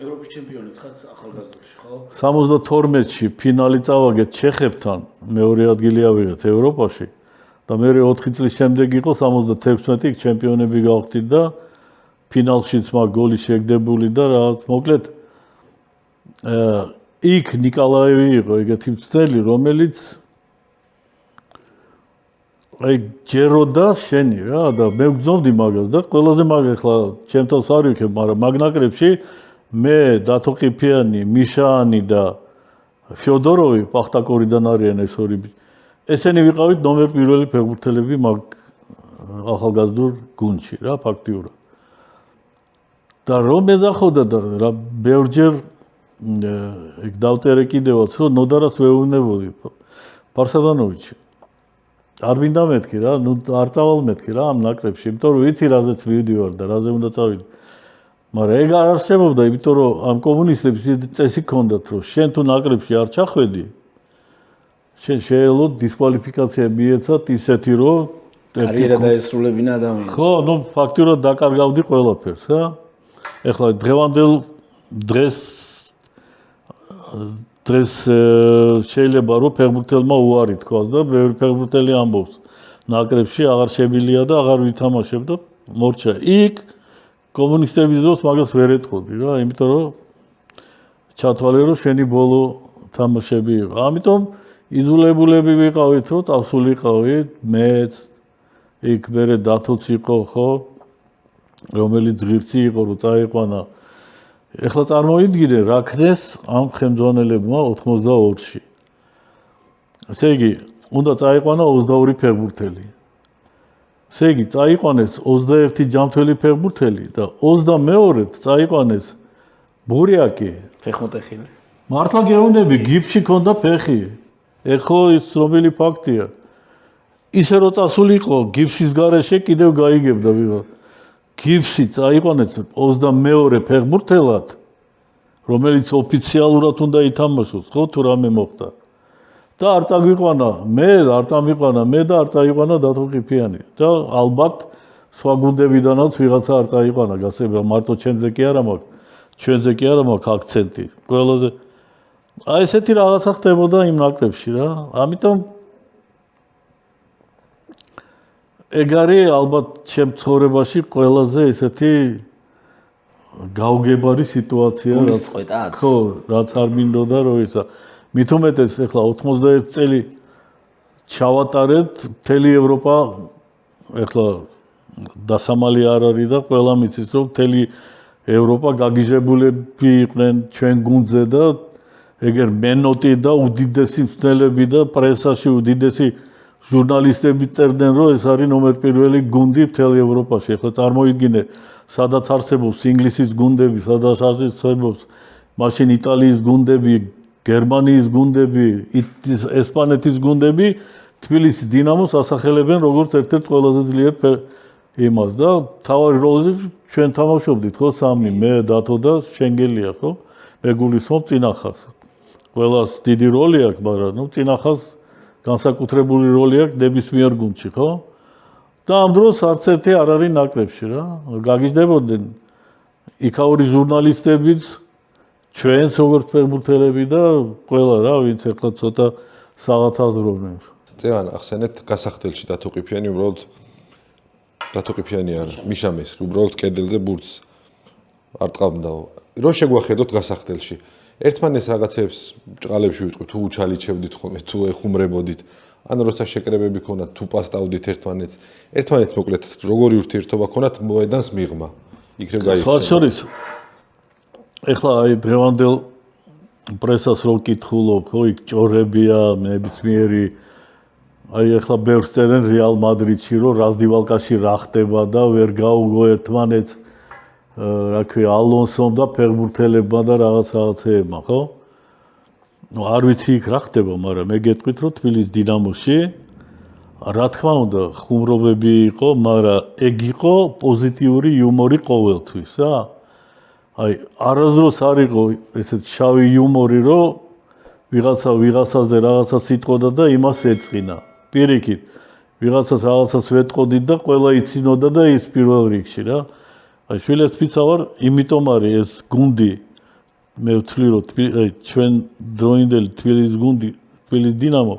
ევროპის ჩემპიონიც ხარ ახალგაზრდულში, ხო? 72-ში ფინალი წავაგეთ ჩეხებთან, მეორე ადგილი ავიღეთ ევროპაში და მე 4 წლის შემდეგ იყო 76 ჩემპიონები გავხდით და ფინალშიც მაგ გოლი შეგდებული და რა მოკლედ იქ ნიკოლაევი იყო ეგეთი მცდელი, რომელიც აი ჯეროდა შენი რა და მე ვგზნობდი მაგას და ყველაზე მაგ ახლა ჩემთავს არ ვიქებ, მაგრამ მაგ ნაკრებში მე დათოყიფიანი, მიშაანი და ფიოდოროვი პახტაკორიდან არიან ეს ორი. ესენი ვიყავით ნომერ პირველი ფეხბურთელები მაგ ახალგაზრდულ გუნდში რა ფაქტიურად. და რომ ეძახოდა და რა ბევრჯერ ეგ დავწერე კიდევაც რომ ნოდარას ვეუბნებოდი პარსადანოვიჩი. არ მინდა მეთქი რა, ნუ არ წავალ მეთქი რა ამ ნაკრებში, იმიტომ რომ ვიცი რაზეც მივდივარ და რაზე უნდა წავიდე. მაგრამ ეგ არ არსებობდა, იმიტომ რომ ამ კომუნისტებს წესი ჰქონდათ, რომ შენ თუ ნაკრებში არ ჩახვედი, შენ შეელო დისკვალიფიკაცია მიეცათ ისეთი, რომ კარიერა დაესრულებინა ადამიანს. ხო, ნუ ფაქტიურად დაკარგავდი ყველაფერს რა. ეხლა დღევანდელ დღეს შეიძლება რომ ფეხბურთელმა უარი თქვას და ბევრი ფეხბურთელი ამბობს ნაკრებში აღარ შებილია და აღარ ვითამაშებ და მორჩა. იქ კომუნისტების დროს მაგას ვერ ეტყოდი რა, იმიტომ რომ ჩათვალე რომ შენი ბოლო თამაშები იყო. ამიტომ იზოლებულები ვიყავით, რომ წავსულიყავით, მეც იქ მერე დათოც იყო, ხო, რომელიც ღირსი იყო, რომ წაიყვანა. ეხლა წარმოიდგინე რა ქნეს ამ ხელმძღვანელებმა 82-ში. ესე იგი, უნდა წაიყვანა 22 ფეხბურთელი. ესე იგი, წაიყვანეს 21 ჯამთველი ფეხბურთელი და 22-ად წაიყვანეს ბურიაკი. ფეხმოთეხილი. მართლა გეუბნები, გიფში ქონდა ფეხი. ეხო ის ცნობილი ფაქტია. ისე რომ წასულიყო გიფსის გარეშე კიდევ გაიგებდა ვიღა. გიფსი წაიყვანეს 22 ფეხბურთელად, რომელიც ოფიციალურად უნდა ითამაშოს, ხო თუ რამე მოხდა. და არ წაგვიყვანა, არ წამიყვანა მე და არ წაიყვანა დათოყიფიანი. და ალბათ სხვა გუნდებიდანაც ვიღაცა არ წაიყვანა, გასება მარტო ჩემზე კი არა მაქვს, ჩვენზე კი არა მაქვს აქცენტი. ყველაზე აი ესეთი რაღაცა ხდებოდა იმ ნაკრებში რა. ამიტომ ეგ არის ალბათ ჩემ ცხოვრებაში ყველაზე ესეთი გაუგებარი სიტუაცია გულისწყეტად? ხო, რაც არ მინდოდა რომ ისა. მით უმეტეს ეხლა 91 წელი ჩავატარეთ მთელი ევროპა ეხლა დასამალი არ არის და ყველა მიცის რომ მთელი ევროპა გაგიჟებულები იყვნენ ჩვენ გუნდზე და ეგერ მენოტი და უდიდესი მცდელები და პრესაში უდიდესი ჟურნალისტები წერდნენ რომ ეს არის ნომერ პირველი გუნდი მთელ ევროპაში. ეხლა წარმოიდგინე სადაც არსებობს ინგლისის გუნდები, სადაც არსებობს მაშინ იტალიის გუნდები, გერმანიის გუნდები, ესპანეთის გუნდები, თბილისის დინამოს ასახელებენ როგორც ერთ-ერთ ყველაზე ძლიერ იმას და თავარი როლზე ჩვენ თამაშობდით ხო სამი, მე, დათო და შენგელია ხო? მე გულისხმობ წინახას. ყველას დიდი როლი აქვს, მაგრამ ნუ წინახას განსაკუთრებული როლი აქვს ნებისმიერ გუნდში, ხო? და ამ დროს არც ერთი არ არის ნაკრებში რა. გაგიჟდებოდნენ იქაური ჟურნალისტებიც, ჩვენც როგორც ფეხბურთელები და ყველა რა, ვინც ახლა ცოტა საღათაზროვნებს. წევან ახსენეთ გასახდელში დათოყიფიანი უბრალოდ დათოყიფიანი არა, მიშამეს, უბრალოდ კედელზე ბურთს არ ტყავდაო. რო შეგვახედოთ გასახდელში. ერთმანეს რაღაცებს ჭყალებში ვიტყვით, თუ უჩალიჩებდით ხოლმე, თუ ეხუმრებოდით, ან როცა შეკრებები ქონათ, თუ პასტავდით ერთმანეთს მოკლედ როგორი ურთიერთობა ქონათ მოედანს მიღმა. იქნებ გაიხსენოთ. სხვა შორის ეხლა აი დღევანდელ პრესას რო კითხულობ, ხო, იქ ჭორებია, ნებისმიერი აი ეხლა ბევრს წერენ რეალ მადრიდში, რომ რაზდივალკაში რა ხდება და ვერ გაუგო ერთმანეთს რა ქვია ალონსომ და ფეხბურთელებმა და რაღაცეებმა, ხო? ნუ არ ვიცი იქ რა ხდება, მაგრამ მე გეტყვით, რომ თბილისის დინამოში რა თქმა უნდა ხუმრობები იყო, მაგრამ ეგ იყო პოზიტიური იუმორი ყოველთვის, რა. აი არასდროს არ იყო ესეთ შავი იუმორი, რომ ვიღაცაზე რაღაცა სიტყოდა და იმას ეწყინა. პირიქით, ვიღაცას რაღაცას ვეტყოდით და ყველა იცინოდა და ის პირველ რიგში რა. აი შვილეცფიცა ვარ, იმიტომ არის ეს გუნდი მე ვთვლი რომ ჩვენ დროინდელი თბილისის გუნდი, თბილისის დინამო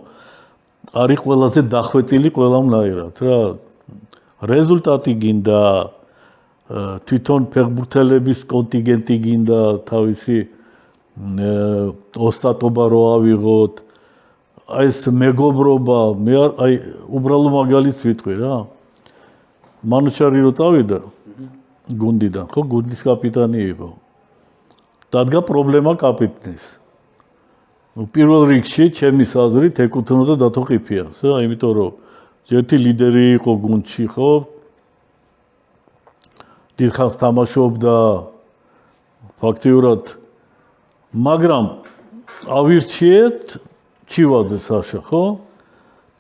არის ყველაზე დახვეწილი ყველამნაირად რა. რეზულტატი გინდა, თვითონ ფეხბურთელების კონტინგენტი გინდა, თავისი ოსტატობა რო ავიღოთ, აი ეს მეგობრობა, მე აი უბრალო მაგალითს ვიტყვი რა. მანუჩარი რო წავიდა გუნდიდან, ხო, გუნდის კაპიტანი იყო. დადგა პრობლემა კაპიტნის. ნუ პირველ რიგში ჩემის აზრით ეკუთვნოდა დათოყიფიანს, რა, იმიტომ რომ ერთი ლიდერი იყო გუნდში, ხო? დიდხანს თამაშობდა ფაქტიურად, მაგრამ ავირჩიეთ ჩივაძე საშა, ხო?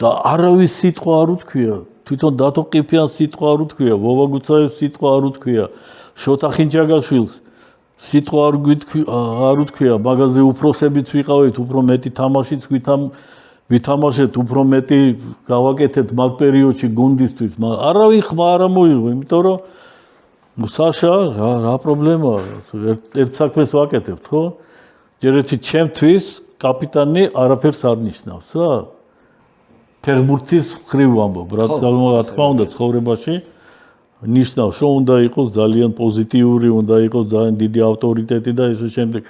და არავის სიტყვა არ უთქვია, თვითონ დათოყიფიანს სიტყვა არ უთქვია, ვოვა გუცაევს სიტყვა არ უთქვია, შოთა ხინჯაგაშვილს სიტყვა არ უთქვია, მაგაზე უფროსებიც ვიყავით, უფრო მეტი თამაშიც ვითამაშეთ, უფრო მეტი გავაკეთეთ მაგ პერიოდში გუნდისთვის, არავინ ხმა არ მოიღო, იმიტომ რომ საშა რა პრობლემაა, ერთ საქმეს ვაკეთებთ, ხო? ჯერ ერთი ჩემთვის კაპიტანი არაფერს არ ნიშნავს, რა. ფეხბურთის მხრივ ვამბობ, რა თქმა უნდა ცხოვრებაში ნიშნავს, რომ უნდა იყოს ძალიან პოზიტიური, უნდა იყოს ძალიან დიდი ავტორიტეტი და ისე შემდეგ.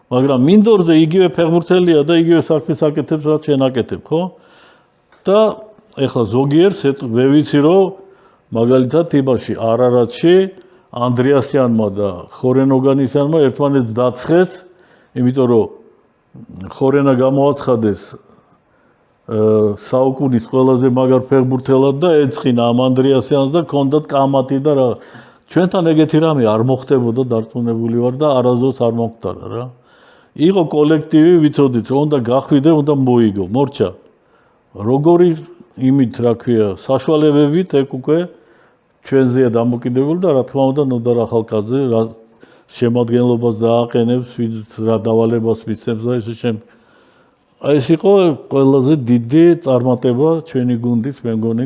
მაგრამ მინდორზე იგივე ფეხბურთელია და იგივე საქმეს აკეთებს, რაც შენ აკეთებ, ხო? და ეხლა ზოგიერთს მე ვიცი, რომ მაგალითად იმაში არარატში ანდრეასიანმა და ხორენოგანისიანმა ერთმანეთს დაცხეს, იმიტომ რომ ხორენა გამოაცხადეს საუკუნის ყველაზე მაგარ ფეხბურთელად და ეწყინა ამ ანდრეასიანს და კონდათ კამათი და რა. ჩვენთან ეგეთი რამე არ მოხდებოდა, დარწმუნებული ვარ და არასდროს არ მომხდარა რა. იყო კოლექტივი, ვიცოდით, რომ უნდა გახვიდე, უნდა მოიგო, მორჩა. როგორი იმით, რა ქვია, საშუალებებით ეგ უკვე ჩვენზეა დამოკიდებული და რა თქმა უნდა ნოდარ ახალკაცზე რა შემადგენლობას დააყენებს, რა დავალებას მიცემს და ისე შემდეგ. აი ეს იყო ყველაზე დიდი წარმატება ჩვენი გუნდის, მე მგონი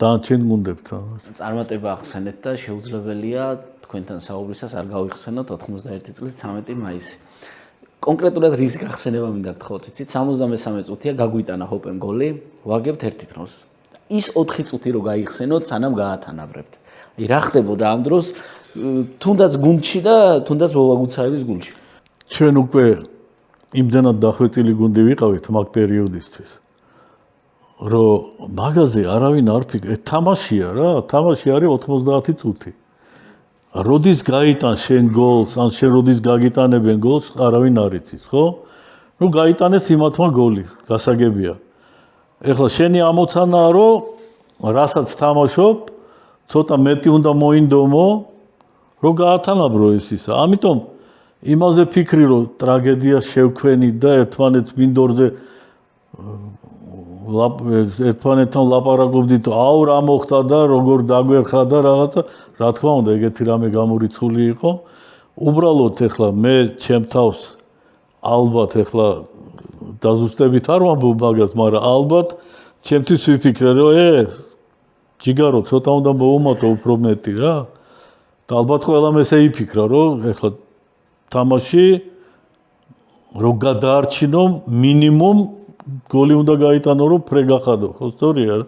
დანარჩენ გუნდებთან. წარმატება ახსენეთ და შეუძლებელია თქვენთან საუბრისას არ გავიხსენოთ 91 წლის 13 მაისი. კონკრეტულად რის გახსენება მინდა გთხოვთ, იცით, 73 წუთია გაგვიტანა ჰოპემ გოლი, ვაგებთ ერთი თროს. ის 4 წუთი რო გაიხსენოთ, სანამ გაათანაბრებთ. აი რა ხდებოდა ამ დროს თუნდაც გუნდში და თუნდაც ვოვაგუცაევის გუნდში. ჩვენ უკვე იმდენად დახვეწილი გუნდი ვიყავით მაგ პერიოდისთვის. რომ მაგაზე არავინ არ ფიქრობს, თამაშია რა, თამაში არის 90 წუთი. როდის გაიტან შენ გოლს, ან შენ როდის გაგიტანებენ გოლს, არავინ არ იცის, ხო? ნუ გაიტანეს იმათმა გოლი, გასაგებია. ეხლა შენი ამოცანაა, რომ რასაც თამაშობ, ცოტა მეტი უნდა მოინდომო, რომ გაათანაბრო ეს ისა. ამიტომ იმაზე ფიქრი, რომ ტრაგედია შევქვენით და ერთმანეთს მინდორზე ერთმანეთთან ლაპარაკობდით, აუ რა მოხდა და როგორ დაგვერხა და რაღაცა, რა თქმა უნდა, ეგეთი რამე გამორიცხული იყო. უბრალოდ ეხლა მე ჩემ თავს ალბათ ეხლა დაზუსტებით არ ვამბობ მაგას, მაგრამ ალბათ ჩემთვის ვიფიქრე, რომ ჯიგარო ცოტა უნდა მოუმატო უფრო მეტი რა. და ალბათ ყველამ ესე იფიქრა, რომ ეხლა თამაში რო გადაარჩინო მინიმუმ გოლი უნდა გაიტანო, რომ ფრე გახადო, ხო სწორია რა.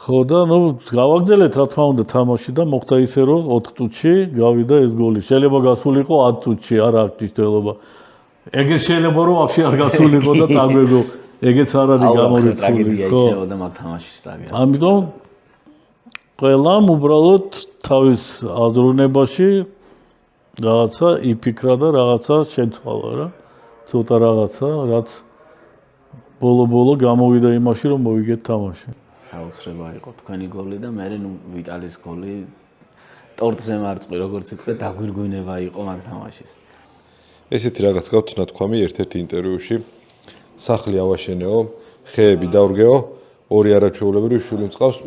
ხო და ნუ გავაგზელეთ რა თქმა უნდა თამაში და მოხდა ისე, რომ 4 წუთში გავიდა ეს გოლი. შეიძლება გასულიყო 10 წუთში, არა აქვს მნიშვნელობა. ეგეც შეიძლება რომ ვაფშე არ გასულიყო და წაგვეგო. ეგეც არ არის გამორიცხული, ხო? და მაგ თამაშის წაგია. ამიტომ ყველამ უბრალოდ თავის აზროვნებაში რაღაცა იფიქრა და რაღაცა შეცვალა რა. ცოტა რაღაცა, რაც ბოლო გამოვიდა იმაში, რომ მოვიგეთ თამაში. საოცრება იყო თქვენი გოლი და მე ნუ ვიტალის გოლი ტორტზე მარწყი, როგორც იტყვი, დაგვირგვინება იყო მაგ თამაშის. ესეთი რაღაც გაქვთ ნათქვამი ერთ-ერთ ინტერვიუში. სახლი ავაშენეო, ხეები დავრგეო, ორი არაჩვეულებრივი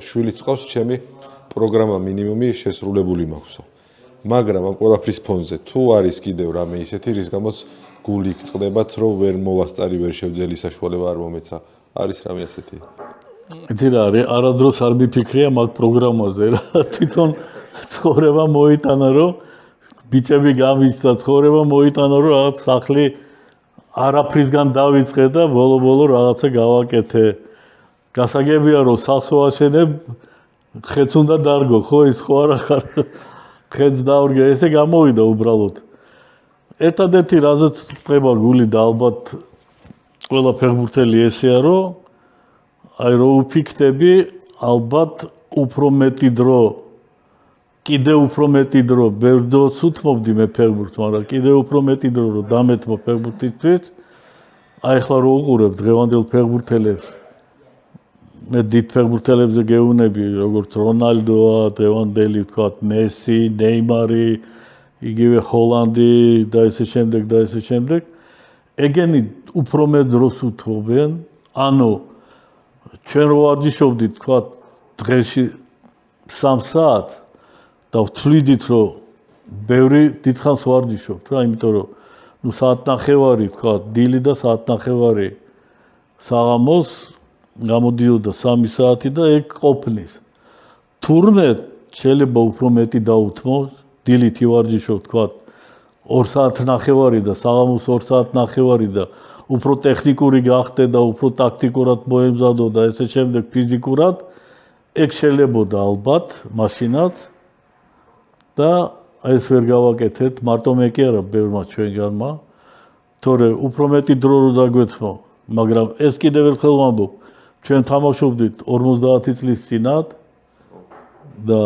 შვილიც ყავს, ჩემი პროგრამა მინიმუმი შესრულებული მაქვსო. მაგრამ ამ ყველაფრის ფონზე თუ არის კიდევ რამე ისეთი, რის გამოც გული გწყდებათ, რომ ვერ მოვასწარი, ვერ შევძელი საშუალება არ მომეცა. არის რამე ასეთი? იცი რა არის, არადროს არ მიფიქრია მაგ პროგრამაზე რა. თვითონ ცხოვრება მოიტანა, რომ ბიჭები გამიჩნდა, ცხოვრება მოიტანა, რომ რაღაც სახლი არაფრისგან დავიწყე და ბოლო რაღაცა გავაკეთე. გასაგებია, რომ სახლს ვაშენებ, ხეც უნდა დარგო, ხო ის ხო არა ხარ? ხეც დავრგე, ესე გამოვიდა უბრალოდ. ერთადერთი რაზეც წდება გული და ალბათ ყველა ფეხბურთელი ესეა, რომ აი რო უფიქრები, ალბათ უფრო მეტი დრო, კიდევ უფრო მეტი დრო, ბევრ დროს უთმობდი მე ფეხბურთს, მაგრამ კიდევ უფრო მეტი დრო რომ დამეთმო ფეხბურთისთვის, აი ახლა რო უყურებ დღევანდელ ფეხბურთელებს, მე დიდ ფეხბურთელებზე გეუბნები, როგორც რონალდოა, დღევანდელი ვთქვათ, მესი, ნეიმარი, იგივე ჰოლანდი და ესე შემდეგ, ეგენი უფრო მეტ დროს უთმობენ, ანუ ჩვენ რო ვარჯიშობდით, ვთქვათ, დღეში 3 საათს და ვთვლიდით, რომ ბევრი დიდხანს ვარჯიშობთ რა, იმიტომ რომ ნუ საათნახევარი, ვთქვათ, დილი და საათნახევარი საღამოს გამოდიოდა 3 საათი და ეგ ყოფნის. თურმე შეიძლება უფრო მეტი დაუთმოს, დილით ივარჯიშო, ვთქვათ, 2 საათნახევარი და საღამოს 2 საათნახევარი და უფრო ტექნიკური გახდე და უფრო ტაქტიკურად მოემზადო და ესე შემდეგ ფიზიკურად, ეგ შეიძლებოდა ალბათ მაშინაც და ეს ვერ გავაკეთეთ, მარტო მე კი არა, ბევრმა ჩვენგანმა, თორე უფრო მეტი დრო რო დაგვეცმო, მაგრამ ეს კიდევ ერთხელ ვამბობ, ჩვენ თამაშობდით 50 წლის წინათ და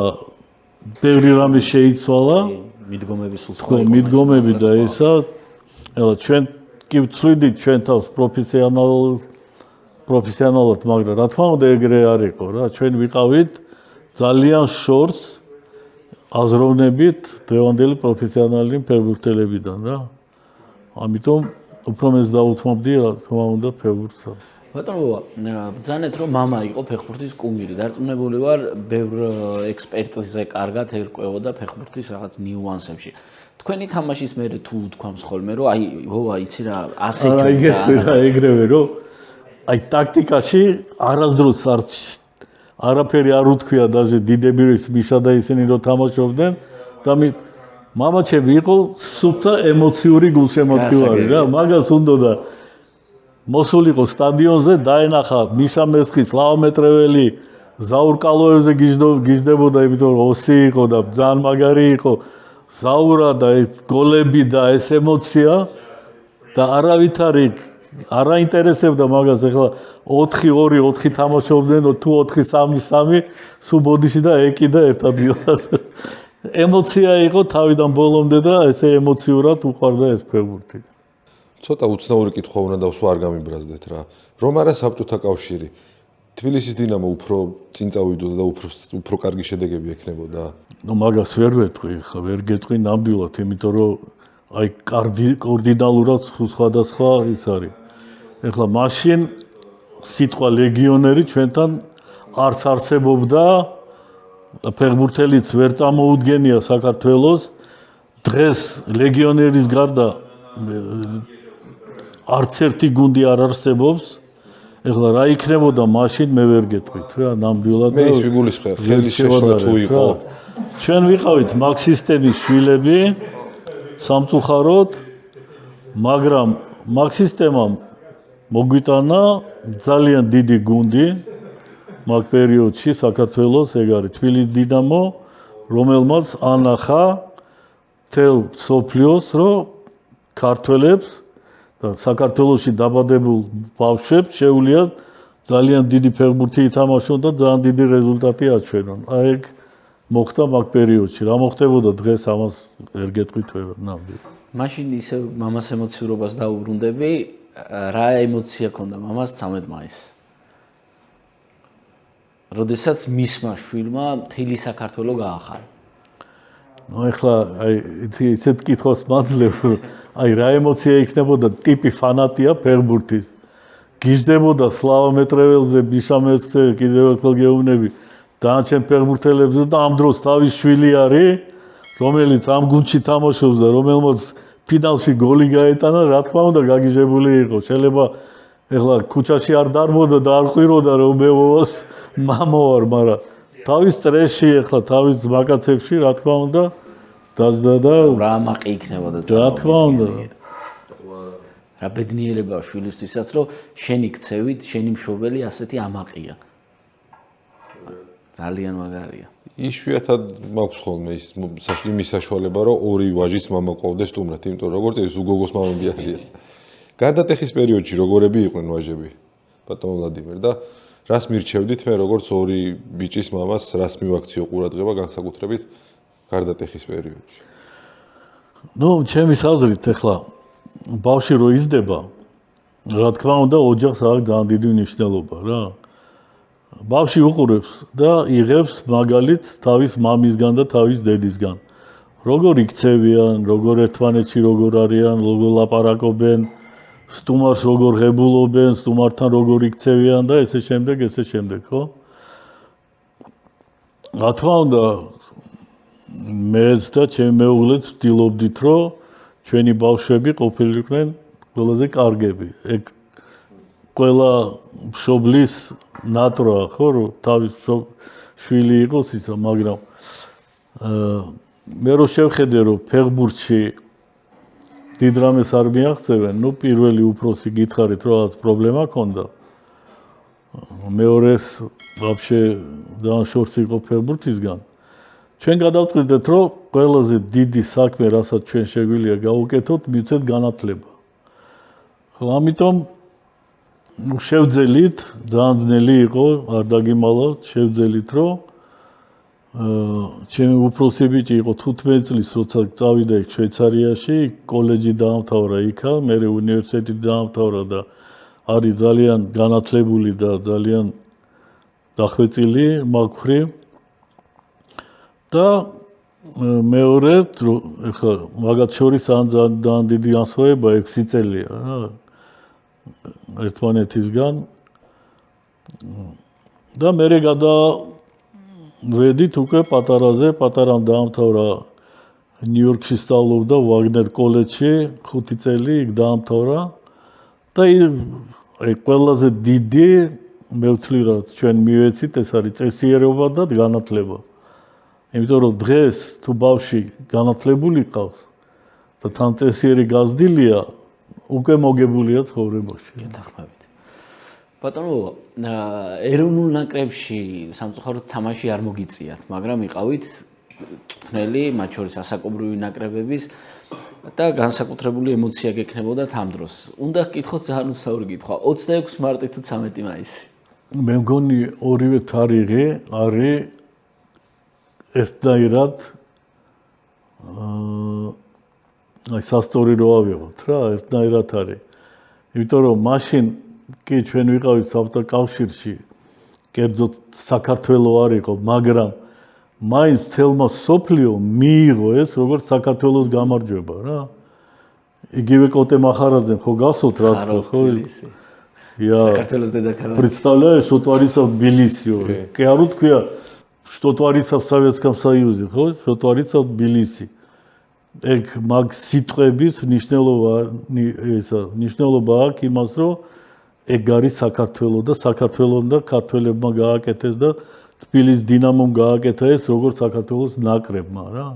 ბევრი რამე შეიცვალა, მიდგომები და ისა, ელა ჩვენ კი ვცვლიდით ჩვენ თავს პროფესიონალად, მაგრამ რა თქმა უნდა ეგრე არ იყო რა, ჩვენ ვიყავით ძალიან შორს აზროვნებით დღევანდელი პროფესიონალი ფეხბურთელებიდან რა. ამიტომ უფრო მეც დაუთმობდი რა თქმა უნდა ფეხბურთს. ბატონო, ბრძანეთ რომ მამა იყო ფეხბურთის კუმირი. დარწმუნებული ვარ, ბევრ ექსპერტზე კარგად ერკვეოდა ფეხბურთის რაღაც ნიუანსებში. თქვენი თამაშის მერე თუ თქვამს ხოლმე რომ აი, იცი რა, ასე აი ეგრევე რომ აი ტაქტიკაში არასდროს არაფერი არ უთქვია даже დიდების მიშა და ისინი რომ თამაშობდნენ და მამაჩები იყო სუფთა ემოციური გულშემატკივარი რა, მაგას უნდოდა მოსულიყო სტადიონზე, დაენახა მიშა მესხის, ლავა მეტრეველი, ზაურკალოებზე გიждდებოდა, იმიტომ რომ ოსი იყო და ძალიან მაგარი იყო. ზაურა და ეს გოლები და ეს ემოცია და არავითარი არ აინტერესებდა მაგას. ეხლა 4-2 4 თამაშობდნენ, თუ 4-3-3 სულ ბოდიში და ეკიდა ერთ ადგილას. ემოცია იყო თავიდან ბოლომდე და ესე ემოციურად უყვარდა ეს ფეხბურთი. ცოტა უცნაური კითხვა უნდა დავსვა, არ გამიბრაზდეთ რა. რომ არა საბჭოთა კავშირი თბილისის დინამო უფრო წინ წავიდოდა და უფრო კარგი შედეგები ექნებოდა. ნუ მაგას ვერ ვეტყვი, ხა ვერ გეტყვი ნამდვილად, იმიტომ რომ აი კორდინალურად სხვადასხვა ის არის. ეხლა მაშინ სიტყვა ლეგიონერი ჩვენთან არც არსებობდა, ფეხბურთელიც ვერ წამოუდგენია საქართველოს. დღეს ლეგიონერის გარდა არც ერთი გუნდი არ არსებობს. ეხლა რა იქნებოდა მაშინ მე ვერ გეტყვით რა, ნამდვილად. მე ის ვიგულისხმე, ხელის შეშლა თუ იყო. ჩვენ ვიყავით მაქსისტების შვილები სამწუხაროდ, მაგრამ მაქსისტემამ მოგვიტანა ძალიან დიდი გუნდი მაგ პერიოდში საქართველოს, ეგ არის თბილისის დინამო, რომელმაც ანახა თელ სოფლიოს, რომ ქართველებს და საქართველოში დაბადებულ ბავშვებს შეუძლიათ ძალიან დიდი ფეხბურთი ითამაშონ და ძალიან დიდი რეზულტატი აჩვენონ. აი ეგ მოხდა მაგ პერიოდში. რა მოხდებოდა დღეს ამას ვერ გეტყვით ვერ ნამდვილად. მაშინ ისე მამას ემოციურობას დაუბრუნდები, რა ემოცია ქონდა მამას 13 მაისს? როდესაც მისმა შვილმა მთელი საქართველო გაახარა. ნუ ეხლა აი ისეთ კითხვას მაძლევ, აი რა ემოცია იქნებოდა ტიპი ფანატია ფეხბურთის. გიждდებოდა სლავა მეტრეველზე, ბიშამესზე, კიდევ ერთხელ გეუბნები დანარჩენ ფეხბურთელებზე და ამ დროს თავის შვილი არის, რომელიც ამ გუნდში თამაშობს და რომელმაც ფინალში გოლი გაეტანა, რა თქმა უნდა გაგიჟებული იყო. შეიძლება ეხლა ქუჩაში არ დარბოდა და არ ყვიროდა რომ მე მამა ვარ, მაგრამ თავის სტრესში ეხლა თავის მაკაცებში რა თქმა უნდა დაждდა და რა ამაყი იქნებოდა. რა თქმა უნდა. რა ბედნიერებაა შვილისთვისაც, რომ შენი ქცევით, შენი მშობელი ასეთი ამაყია. ძალიან მაგარია. იშვიათად მაქვს ხოლმე იმის საშუალება, რომ ორი ვაჟის მამა ყავდეს სტუმრად, იმიტომ როგორც ეს უგოგოს მამები არიან. გარდატეხის პერიოდში როგორები იყვნენ ვაჟები? ბატონ ვლადიმერ და რას მირჩევდით მე როგორც ორი ბიჭის მამას, რას მივაქციო ყურადღება განსაკუთრებით გარდატეხის პერიოდში? ნუ ჩემის აზრით ეხლა ბავშვი რო იზრდება, რა თქმა უნდა ოჯახს აქვს ძალიან დიდი მნიშვნელობა რა. ბავშვი უყურებს და იღებს მაგალითს თავის მამისგან და თავის დედისგან. როგორ იქცევიან, როგორ ერთმანეთში როგორ არიან, როგორ ლაპარაკობენ, სტუმარს როგორ ღებულობენ, სტუმართან როგორ იქცევიან და ესე შემდეგ, ხო? რა თქმა უნდა მეც და ჩემი მეუღლეც ვთილობდით, რომ ჩვენი ბავშვები ყოფილიყვნენ ყველაზე კარგები. ეგ ყველა მშობლის ნატროა, ხო, რომ თავის შვილი იყოს ისა, მაგრამ მე რო შევხედე, რომ ფეხბურთში დიდ რამეს არ მიაღწევენ, ნუ პირველი უფროსი გითხარით, რომ რაღაც პრობლემა ქონდა. მეორეს ვაფშე ძალიან შორს იყო ფეხბურთისგან. ჩვენ გადავწყვიტეთ, რომ ყველაზე დიდი საქმე, რასაც ჩვენ შეგვიძლია გავუკეთოთ, მივცეთ განათლება. ხო, ამიტომ შევძელით, ძალიან ძნელი იყო, არ დაგიმალავთ, შევძელით, რომ ჩემი უფროსი ბიჭი იყო 15 წლის, როცა წავიდა იქ შვეიცარიაში, კოლეჯი დაამთავრა იქა, მერე უნივერსიტეტი დაამთავრა და არის ძალიან განათლებული და ძალიან დახვეწილი მაგ მხრივ. და მეორე, ეხლა მაგათ შორის ძალიან დიდი განსხვავება 6 წელია რა. ერთმანეთისგან და მერე გადავედით უკვე პატარაზე, პატარამ დაამთავრა ნიუ-იორკში სწავლობდა ვაგნერ კოლეჯში 5 წელი იქ დაამთავრა და ყველაზე დიდი მე ვთვლი რა ჩვენ მივეცით ეს არის წესიერება და განათლება. იმიტომ რომ დღეს თუ ბავშვი განათლებული ყავს და თან წესიერი გაზრდილია უკვე მოგებულია ცხოვრებაში. გეთანხმებით. ბატონო, ეროვნულ ნაკრებში სამწუხაროდ თამაში არ მოგიწიათ, მაგრამ იყავით წვრთნელი, მათ შორის ასაკობრივი ნაკრებების და განსაკუთრებული ემოცია გექნებოდათ ამ დროს. უნდა გკითხოთ ძალიან უსაური კითხვა. 26 მარტი თუ 13 მაისი? მე მგონი ორივე თარიღი არის ერთნაირად აი სასტორი რო ავიღოთ რა, ერთნაირად არის. იმიტომ რომ მაშინ კი ჩვენ ვიყავით საბჭოთა კავშირში, კერძოდ საქართველო არ იყო, მაგრამ მაინც თელმა სოფლიო მიიღო ეს როგორც საქართველოს გამარჯვება რა. იგივე კოტე მახარაძემ ხო გახსოვთ რა თქვა ხო? საქართველოს დედაქალაქი. Представляешь, что творится в Тбилиси. Киару თქვია, что творится в Советском Союзе, ხო? Что творится в Тбилиси. ეგ მაგ სიტყვების ნიშნულობა აქვს იმას, რომ ეგ არის საქართველო და საქართველოს და ქართველებმა გააკეთეს და თბილისის დინამომ გააკეთა ეს როგორც საქართველოს ნაკრებმა რა.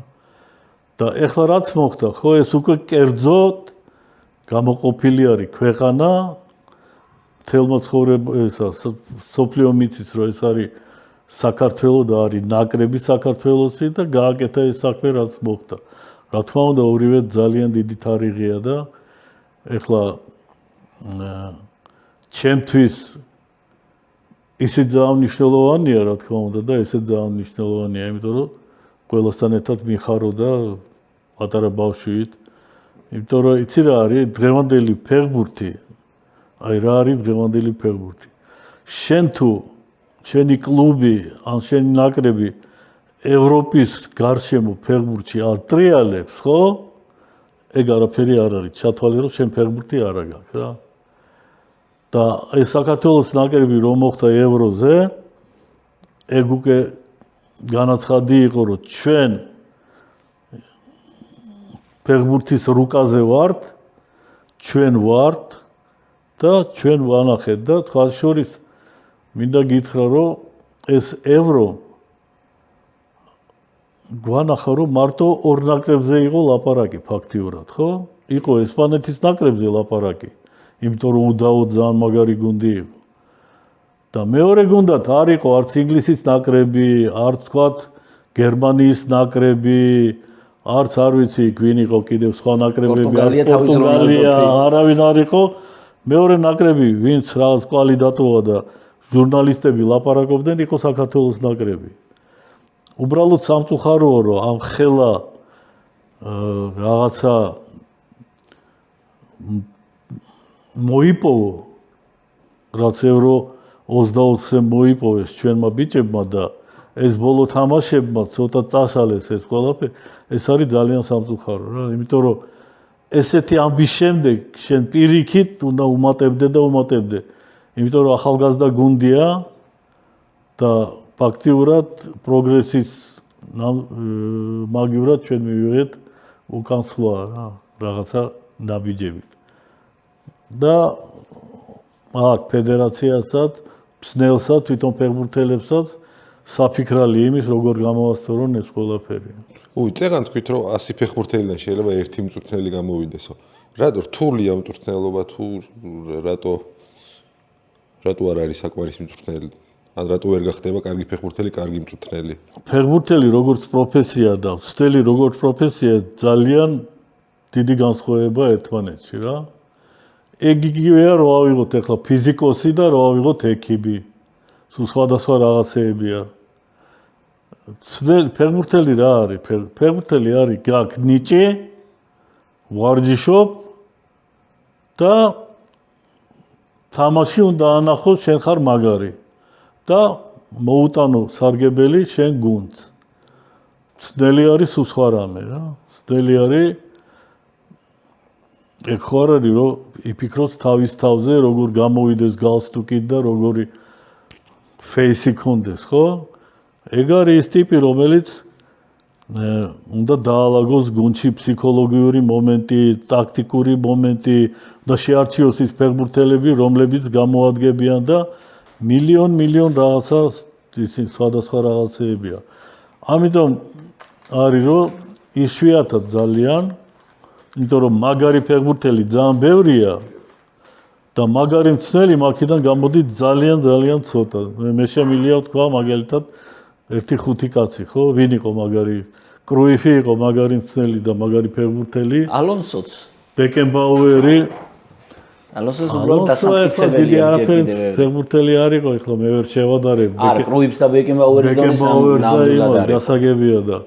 და ეხლა რაც მოხდა, ხო, ეს უკვე კერძოდ გამოყოფილი არის ქვეყანა თელმა ცხოვრებასა სოფლიო მიცის რომ ეს არის საქართველო და არის ნაკრები საქართველოსი და გააკეთა ეს საქმე რაც მოხდა. რა თქმა უნდა ორივე ძალიან დიდი თარიღია და ეხლა ჩემთვის ისე ძალიან მნიშვნელოვანია რა თქმა უნდა და ესე ძალიან მნიშვნელოვანია იმიტომ რომ ყველასთან ერთად მიხარო და პატარა ბავშვით იმიტომ რომ იცი რა არის დღევანდელი ფეხბურთი აი რა არის დღევანდელი ფეხბურთი შენ თუ შენი კლუბი ან შენი ნაკრები ევროპის გარშემო ფეხბურთში არ ტრიალებს ხო ეგ არაფერი არ არის ჩათვალე რომ შენ ფეხბურთი არ აგაქვს რა და ეს საქართველოს ნაკრები რომ მოხდა ევროზე ეგ უკვე განაცხადი იყო რომ ჩვენ ფეხბურთის რუკაზე ვართ ჩვენ ვართ და ჩვენ ვანახეთ და თქვა შორის მინდა გითხრა რომ ეს ევრო გვანახა რომ მარტო ორ ნაკრებზე იყო ლაპარაკი ფაქტიურად ხო იყო ესპანეთის ნაკრებზე ლაპარაკი იმიტომ რომ უდაოდ ძალიან მაგარი გუნდი იყო და მეორე გუნდად არ იყო არც ინგლისის ნაკრები არც თქვათ გერმანიის ნაკრები არც არ ვიცი გვინ იყო კიდევ სხვა ნაკრებები არც პორტუგალია არავინ არ იყო მეორე ნაკრები ვინც რაღაც კვალი დატოვა და ჟურნალისტები ლაპარაკობდნენ იყო საქართველოს ნაკრები უბრალოდ სამწუხაროა რომ ამ ხელა რაღაცა მოიპოვო რაც ევრო 24-ზე მოიპოვეს ჩვენმა ბიჭებმა და ეს ბოლო თამაშებმა ცოტა წაშალეს ეს ყველაფერი ეს არის ძალიან სამწუხარო რა იმიტომ რომ ესეთი ამბის შემდეგ შენ პირიქით უნდა უმატებდე და უმატებდე იმიტომ რომ ახალგაზრდა გუნდია და ფაქტიურად პროგრესის მაგივრად ჩვენ მივიღეთ უკანსვლა რა რაღაცა ნაბიჯებით და აქ ფედერაციასაც ფსნელსაც თვითონ ფეხბურთელებსაც საფიქრალი იმის როგორ გამოვასწორონ ეს ყველაფერი. წეგან თქვით რომ 100 ფეხბურთელიდან შეიძლება ერთი მწვრთნელი გამოვიდესო. რატო რთულია მწვრთნელობა თუ რატო არ არის საკმარისი მწვრთნელი? ან რატო ვერ გახდება კარგი ფეხბურთელი, კარგი მწვრთნელი? ფეხბურთელი როგორც პროფესია და მწვრთნელი როგორც პროფესია ძალიან დიდი განსხვავება ერთმანეთში რა. ეგ იგივეა რომ ავიღოთ ახლა ფიზიკოსი და რომ ავიღოთ ექიმი. სულ სხვადასხვა რაღაცეებია. ფეხბურთელი რა არის? ფეხბურთელი არის გაქ ნიჭი, ვარჯიშობ და თამაში უნდა ანახო შენ ხარ მაგარი და მოუტანო სარგებელი შენ გუნდს. მცდელი არის სულ სხვა რამე რა. მცდელი არის ეგ ხო არ არის რომ იფიქროს თავის თავზე როგორ გამოვიდეს გალსტუკით და როგორი ფეისი კონდეს ხო? ეგ არის ის ტიპი რომელიც უნდა დაალაგოს გუნდში ფსიქოლოგიური მომენტი, ტაქტიკური მომენტი და შეარჩიოს ის ფეხბურთელები რომლებიც გამოადგებიან და მილიონ რაღაცა ისინი სხვადასხვა რაღაცეებია. ამიტომ არის რომ იშვიათად ძალიან იმიტომ რომ მაგარი ფეხბურთელი ძალიან ბევრია და მაგარი მცნელი მაქედან გამოდის ძალიან ცოტა. მე შემილია თქვა მაგალითად 1-5 კაცი, ხო? ვინ იყო მაგარი? კრუიფი იყო მაგარი მცნელი და magari ფეხბურთელი. ალონსოც. ბეკენბაუერი. ალონსოს უბრალოდ დასამტკიცებელია. დიდი არაფერი ფეხბურთელი არ იყო, ეხლა მე ვერ შევადარებ. არა, კრუიფს და ბეკენბაუერის დონის ნამდვილად არის. დასაგებია და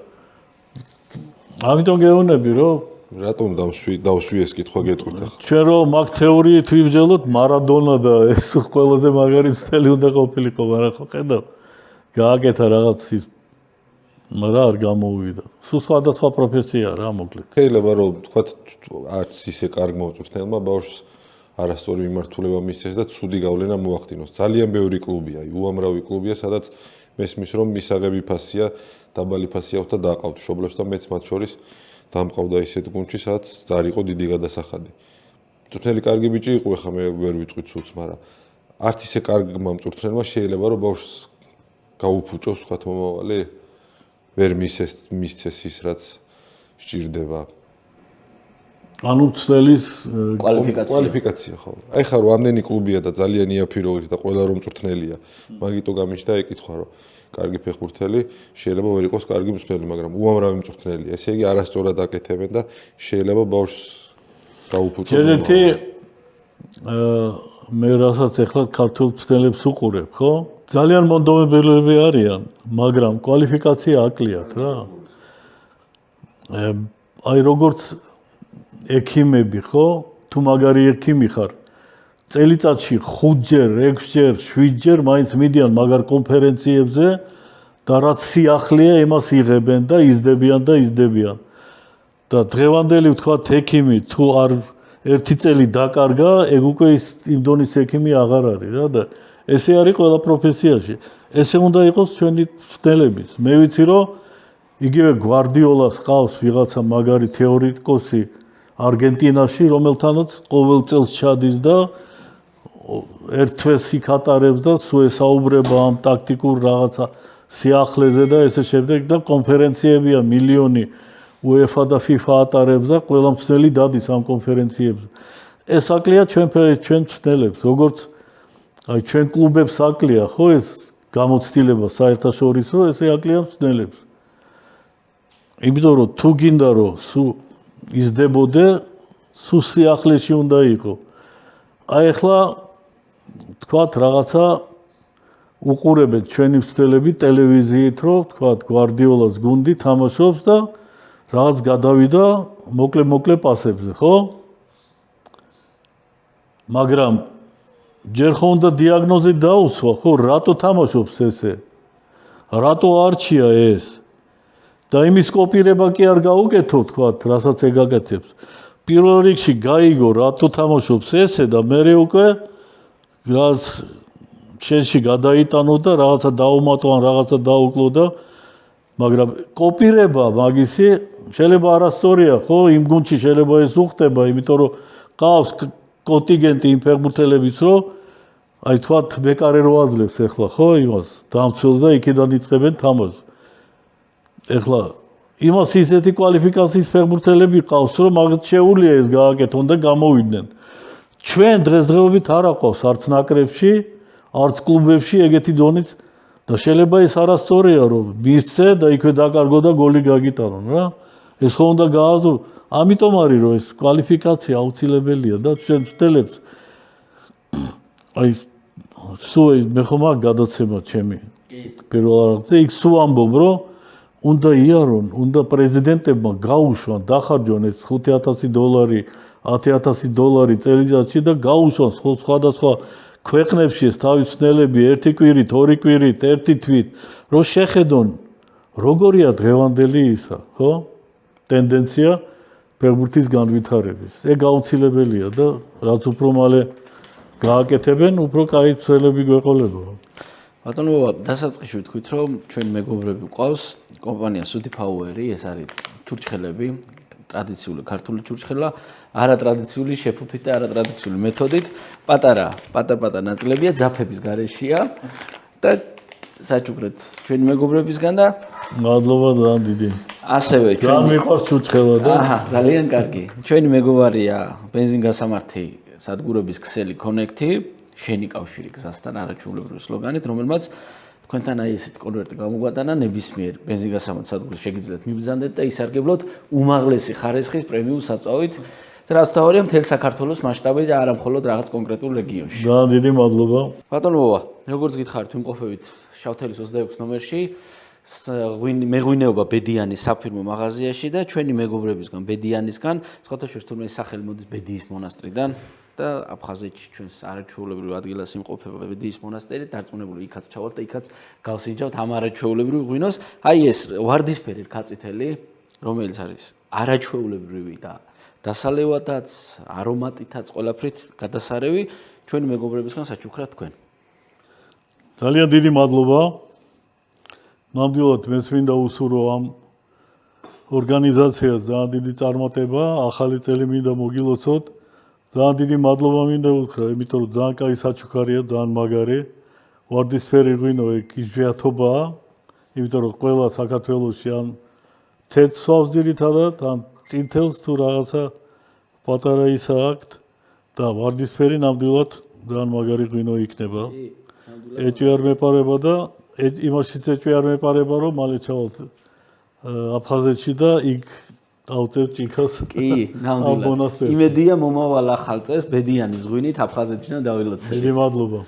ამიტომ გეუბნები, რომ რატომ დავსვი ეს კითხვა გეტყვით ახლა? ჩვენ რომ მაგ თეორიით ვიბრძოლოთ მარადონა და ეს ყველაზე მაგარი მცდელი უნდა ყოფილიყო, მაგრამ ხო ხედავ გააკეთა რაღაც ის მაგრამ არ გამოუვიდა. სულ სხვადასხვა პროფესია რა მოკლედ. შეიძლება რომ თქვათ არც ისე კარგ მოწვრთნელმა ბავშვს არასწორი მიმართულება მისცეს და ცუდი გავლენა მოახდინოს. ძალიან ბევრი კლუბია, უამრავი კლუბია, სადაც მესმის რომ მისაღები ფასია, დაბალი ფასი აქვს და დაყავთ მშობლებს და მეც მათ შორის დამყავდა ისეთ გუნდში, სადაც არ იყო დიდი გადასახადი. მწვრთნელი კარგი ბიჭი იყო, ეხლა მე ვერ ვიტყვით სულს, მაგრამ არც ისე კარგმა მწვრთნელმა შეიძლება რომ ბავშვს გაუფუჭოს, თქვათ მომავალი, ვერ მისცეს ის რაც სჭირდება. ანუ მცველის კვალიფიკაცია ხო. აი ხა რომ ამდენი კლუბია და ძალიან იაფიროვის და ყველა რომ მწვრთნელია, მაგიტო გამიჩნდა ეკითხვა რომ კარგი ფეხბურთელი შეიძლება ვერ იყოს კარგი მწვრთნელი, მაგრამ უამრავი მწვრთნელია. ესე იგი არასწორად აკეთებენ და შეიძლება ბავშვს გაუფუჭოს. ერთ-ერთი მე რასაც ეხლა ქართულ მწვრთნელებს უყურებ, ხო? ძალიან მონდომებელები არიან, მაგრამ კვალიფიკაცია აკლიათ რა. აი როგორც ექიმები, ხო? თუ მაგარი ექიმი ხარ, წელიწადში 5-ჯერ, 6-ჯერ, 7-ჯერ მაინც მიდიან მაგარ კონფერენციებზე და რაც სიახლეა, იმას იღებენ და იზდებიან. და დღევანდელი ვთქვათ ექიმი თუ არ ერთი წელი დაკარგა, ეგ უკვე იმ დონის ექიმი აღარ არის რა და ესე არის ყველა პროფესიაში. ესე უნდა იყოს ჩვენი მცდელების. მე ვიცი რომ იგივე გვარდიოლას ყავს ვიღაცა მაგარი თეორეტიკოსი არგენტინაში, რომელთანაც ყოველ წელს ჩადის და ერთ თვეს იქ ატარებს და სულ ესაუბრება ამ ტაქტიკურ რაღაცა სიახლეზე და ესე შემდეგ და კონფერენციებია მილიონი UEFA და FIFA ატარებს და ყველა მცდელი დადის ამ კონფერენციებზე. ეს აკლია ჩვენ მცდელებს, როგორც აი ჩვენ კლუბებს აკლია ხო ეს გამოცდილება საერთაშორისო, ესე აკლია მცდელებს. იმიტომ რომ თუ გინდა რომ სულ იზდებოდე, სულ სიახლეში უნდა იყო. აი ახლა თქვათ რაღაცა უყურებენ ჩვენი მცდელები ტელევიზიით, რომ თქვათ გვარდიოლას გუნდი თამაშობს და რაღაც გადავიდა მოკლე პასებზე, ხო? მაგრამ ჯერ ხო უნდა დიაგნოზი დაუსვა, ხო, რატო თამაშობს ესე? რატო არჩია ეს? და იმის კოპირება კი არ გაუკეთო, თქვათ, რასაც ეგაკეთებს. პირველ რიგში გაიგო, რატო თამაშობს ესე და მერე უკვე რაც შენში გადაიტანო და რაღაცა დაუმატო ან რაღაცა დაუკლო და მაგრამ კოპირება მაგისი შეიძლება არასწორია, ხო? იმ გუნდში შეიძლება ეს უხდება, იმიტომ რომ ყავს კონტინგენტი იმ ფეხბურთელების, რომ აი თქვათ ბეკარე რო აძლევს ახლა, ხო, იმას დამცველს და იქიდან იწყებენ თამაშს. ეხლა იმას ისეთი კვალიფიკაციის ფეხბურთელები ყავს, რომ მაგათ შეუძლია ეს გააკეთონ და გამოვიდნენ. ჩვენ დღესდღეობით არ აყავს არც ნაკრებში, არც კლუბებში ეგეთი დონით და შეიძლება ეს არასწორია, რომ მისცე და იქვე დაკარგო და გოლი გაგიტანონ რა. ეს ხო უნდა გააზრო. ამიტომ არის რომ ეს კვალიფიკაცია აუცილებელია და ჩვენ მცდელებს აი სულ მე ხომ აქ გადაცემა ჩემი. პირველ რიგში იქ სულ ამბობ რომ უნდა იარონ, უნდა პრეზიდენტებმა გაუშვან, დახარჯონ ეს $5,000, $10,000 წელიწადში და გაუშვან სხვადასხვა ქვეყნებში ეს თავის მცდელები ერთი კვირით, ორი კვირით, ერთი თვით, რომ შეხედონ როგორია დღევანდელი ისა, ხო? ტენდენცია ფეხბურთის განვითარების. ეგ აუცილებელია და რაც უფრო მალე გააკეთებენ, უფრო კაი მცდელები გვეყოლებო. ბატონო, დასაწყისში ვთქვით, რომ ჩვენ მეგობრები ყავს კომპანია Sudi Power-ი, ეს არის ჩურჩხელები, ტრადიციული ქართული ჩურჩხელა, არატრადიციული შეფუთვით და არატრადიციული მეთოდით, პატარა ნაწილებია, ძაფების გარეშეა და საჩუქრეთ ჩვენი მეგობრებისგან და მადლობა ძალიან დიდი. ასევე ძალიან მიყვარს ჩურჩხელა და ძალიან კარგი. ჩვენი მეგობარია ბენზინგასამართი სადგურების ქსელი კონექტი, შენი კავშირი გზასთან არაჩვეულებრივი სლოგანით, რომელმაც თქვენთან აი ესეთი კონვერტი გამოგვატანა ნებისმიერ ბენზინგასამართ სადგურს შეგიძლიათ მიბრძანდეთ და ისარგებლოთ უმაღლესი ხარისხის პრემიუმ საწვავით. რაც თავია მთელ საქართველოს მასშტაბით და არა მხოლოდ რაღაც კონკრეტულ რეგიონში. ძალიან დიდი მადლობა. ბატონო ბობა, როგორც გითხარით, ვიმყოფებით შავთელის 26 ნომერში, მეღვინეობა ბედიანის საფირმო მაღაზიაში და ჩვენი მეგობრებისგან, ბედიანისგან, სხვათაშორის თურმე სახელი მოდის ბედიის მონასტრიდან და აფხაზეთში ჩვენს არაჩვეულებრივ ადგილას იმყოფება ბედიის მონასტერი, დარწმუნებული იქაც ჩავალთ და იქაც გავსინჯავთ ამ არაჩვეულებრივ ღვინოს. აი ეს ვარდისფერი რქაწითელი, რომელიც არის არაჩვეულებრივი და დასალევადაც, არომატითაც, ყველაფრით გადასარევი, ჩვენი მეგობრებისგან საჩუქრად თქვენ. ძალიან დიდი მადლობა. ნამდვილად მეც მინდა უსურვო ამ ორგანიზაციას ძალიან დიდი წარმატება, ახალი წელი მინდა მოგილოცოთ. ძალიან დიდი მადლობა მინდა უთხრა, იმიტომ რომ ძალიან კაი საჩუქარია, ძალიან მაგარი. ვარდისფერი ღვინო ეგ იშვიათობაა, იმიტომ რომ ყველა საქართველოში ან თეთრ სვავს ძირითადად, ან წითელს თუ რაღაცა პატარა ისა აქვთ და ვარდისფერი ნამდვილად ძალიან მაგარი ღვინო იქნება. ეჭვი არ მეპარება და იმაშიც ეჭვი არ მეპარება, რომ მალე ჩავალთ აფხაზეთში და იქ დავწევ ჭიქას. კი, ნამდვილად. იმედია მომავალ ახალ წელს ბედიანის ღვინით აფხაზეთიდან დავილოცეთ. დიდი მადლობა.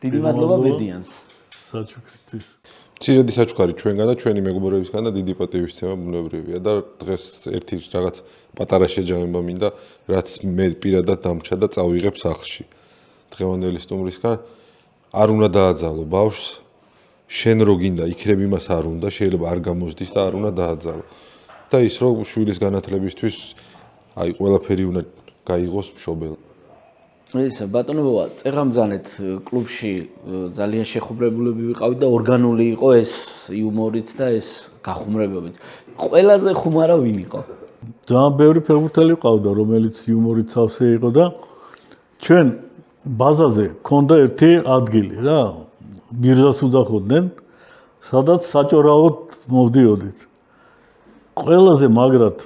დიდი მადლობა ბედიანს. საჩუქრისთვის. მცირედი საჩუქარი ჩვენგან და ჩვენი მეგობრებისგან და დიდი პატივისცემა ბუნებრივია და დღეს ერთი რაღაც პატარა შეჯამება მინდა, რაც მე პირადად დამრჩა და წავიღებ სახლში. დღევანდელი სტუმრისგან არ უნდა დააძალო ბავშვს, შენ რო გინდა იქნებ იმას არ უნდა, შეიძლება არ გამოსდის და არ უნდა დააძალო. და ის რომ შვილის განათლებისთვის აი ყველაფერი უნდა გაიღოს მშობელ. ეს ბატონო ბობა, წეღამძანეთ კლუბში ძალიან შეხუბრებულები ვიყავით და ორგანული იყო ეს იუმორიც და ეს გახუმრებებიც. ყველაზე ხუმარა ვინ იყო? ძალიან ბევრი ფეხბურთელი ყავდა, რომელიც იუმორით სავსე იყო და ჩვენ ბაზაზე ქონდა ერთი ადგილი რა, ბირჟას უძახოდნენ, სადაც საჭორაოდ მოვდიოდით. ყველაზე მაგრად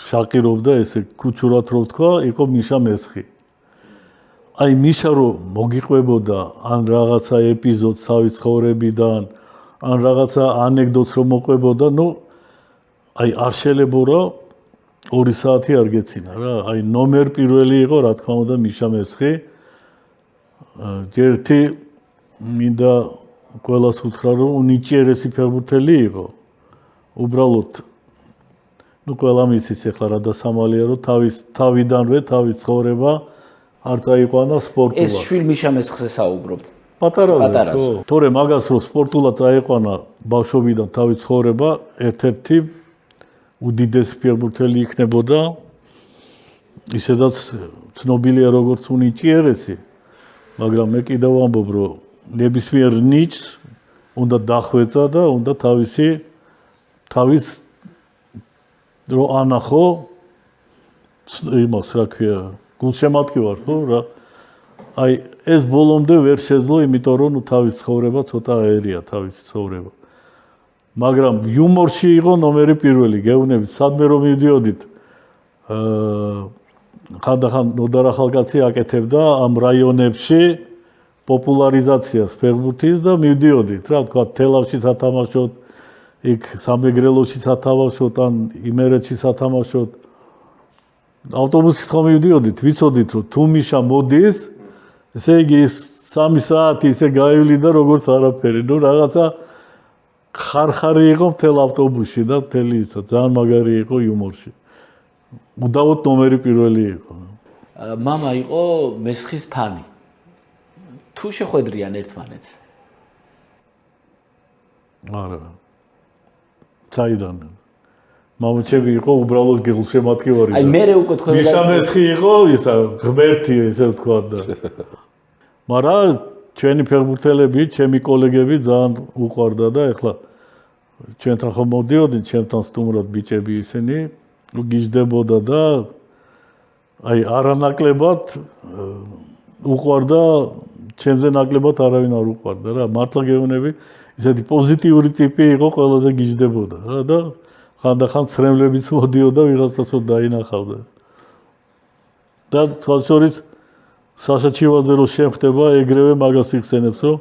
შაყირობდა ესე ქუჩურად რო ვთქვა, იყო მიშა მესხი. აი მიშა რო მოგიყვებოდა ან რაღაცა ეპიზოდს თავის ცხოვრებიდან, ან რაღაცა ანეკდოტს რო მოყვებოდა, ნუ აი არ შელებო 2 საათი არ გეცინა რა. აი ნომერ პირველი იყო რა თქმა უნდა მიშა მესხი. ერთი მინდა ყველას უთხრა რომ უნიჭიერესი ფეხბურთელი იყო. უბრალოდ ნუ ყველა მიცის ახლა რა დასამალია რომ თავიდანვე თავის ცხოვრება არ წაიყვანა სპორტულად. ეს შვილ მიშა მესხზე საუბრობთ. პატარაზე ხო? თორე მაგას რომ სპორტულად წაიყვანა ბავშვობიდან თავის ცხოვრება, ერთ-ერთი უდიდესი ფეხბურთელი იქნებოდა. ისედაც ცნობილია როგორც უნიჭიერესი, მაგრამ მე კიდევ ვამბობ რომ ნებისმიერ ნიჭს უნდა დახვეწა და უნდა თავის რო ანახო იმას რა ქვია გულშემატკივარ ხო რა აი ეს ბოლომდე ვერ შეძლო იმიტომ რომ თავის ცხოვრება ცოტა აერია თავის ცხოვრება მაგრამ იუმორში იყო ნომერი პირველი გეუბნებით სადმე რომ მივდიოდით ხანდახან ნოდარ ახალკაცი აკეთებდა ამ რაიონებში პოპულარიზაციას ფეხბურთის და მივდიოდით რა თქვა თელავში სათამაშოდ იქ სამეგრელოში სათამაშოთ ან იმერეთში სათამაშოთ ავტობუსით ხომ მივდიოდით ვიცოდით რომ თუ მიშა მოდის ესე იგი 3 საათი ისე გაივლიდა როგორც არაფერი ნუ რაღაცა ხარხარი იყო მთელ ავტობუსში და მთელი ისა ძალიან მაგარი იყო იუმორში უდავოდ ნომერი პირველი იყო მამა იყო მესხის ფანი თუ შეხვედრიან ერთმანეთს არა საიდან მამაჩები იყო უბრალოდ გულშემატკივარი აი მე უკვე თქვენ მისამესხი იყო ისა ღმერთი ესე ვთქვა და მაგრამ ჩვენი ფეხბურთელები ჩემი კოლეგები ძალიან უყვარდა და ეხლა ჩვენთან ხომ მოდიოდით ჩემთან სტუმრად ბიჭები ისინი გიждდებოდა და აი არანაკლებად უყვარდა ჩემზე ნაკლებად არავინ არ უყვარდა რა მართლა გეუბნები ისეთი პოზიტიური ტიპი იყო ყველაზე გიждდებოდა რა და ხანდახან ცრემლებიც მოდიოდა ვიღაცასო დაინახავდა და თვალ შორის საშაჩივაძე რო შემხდება ეგრევე მაგას იხსენებს რომ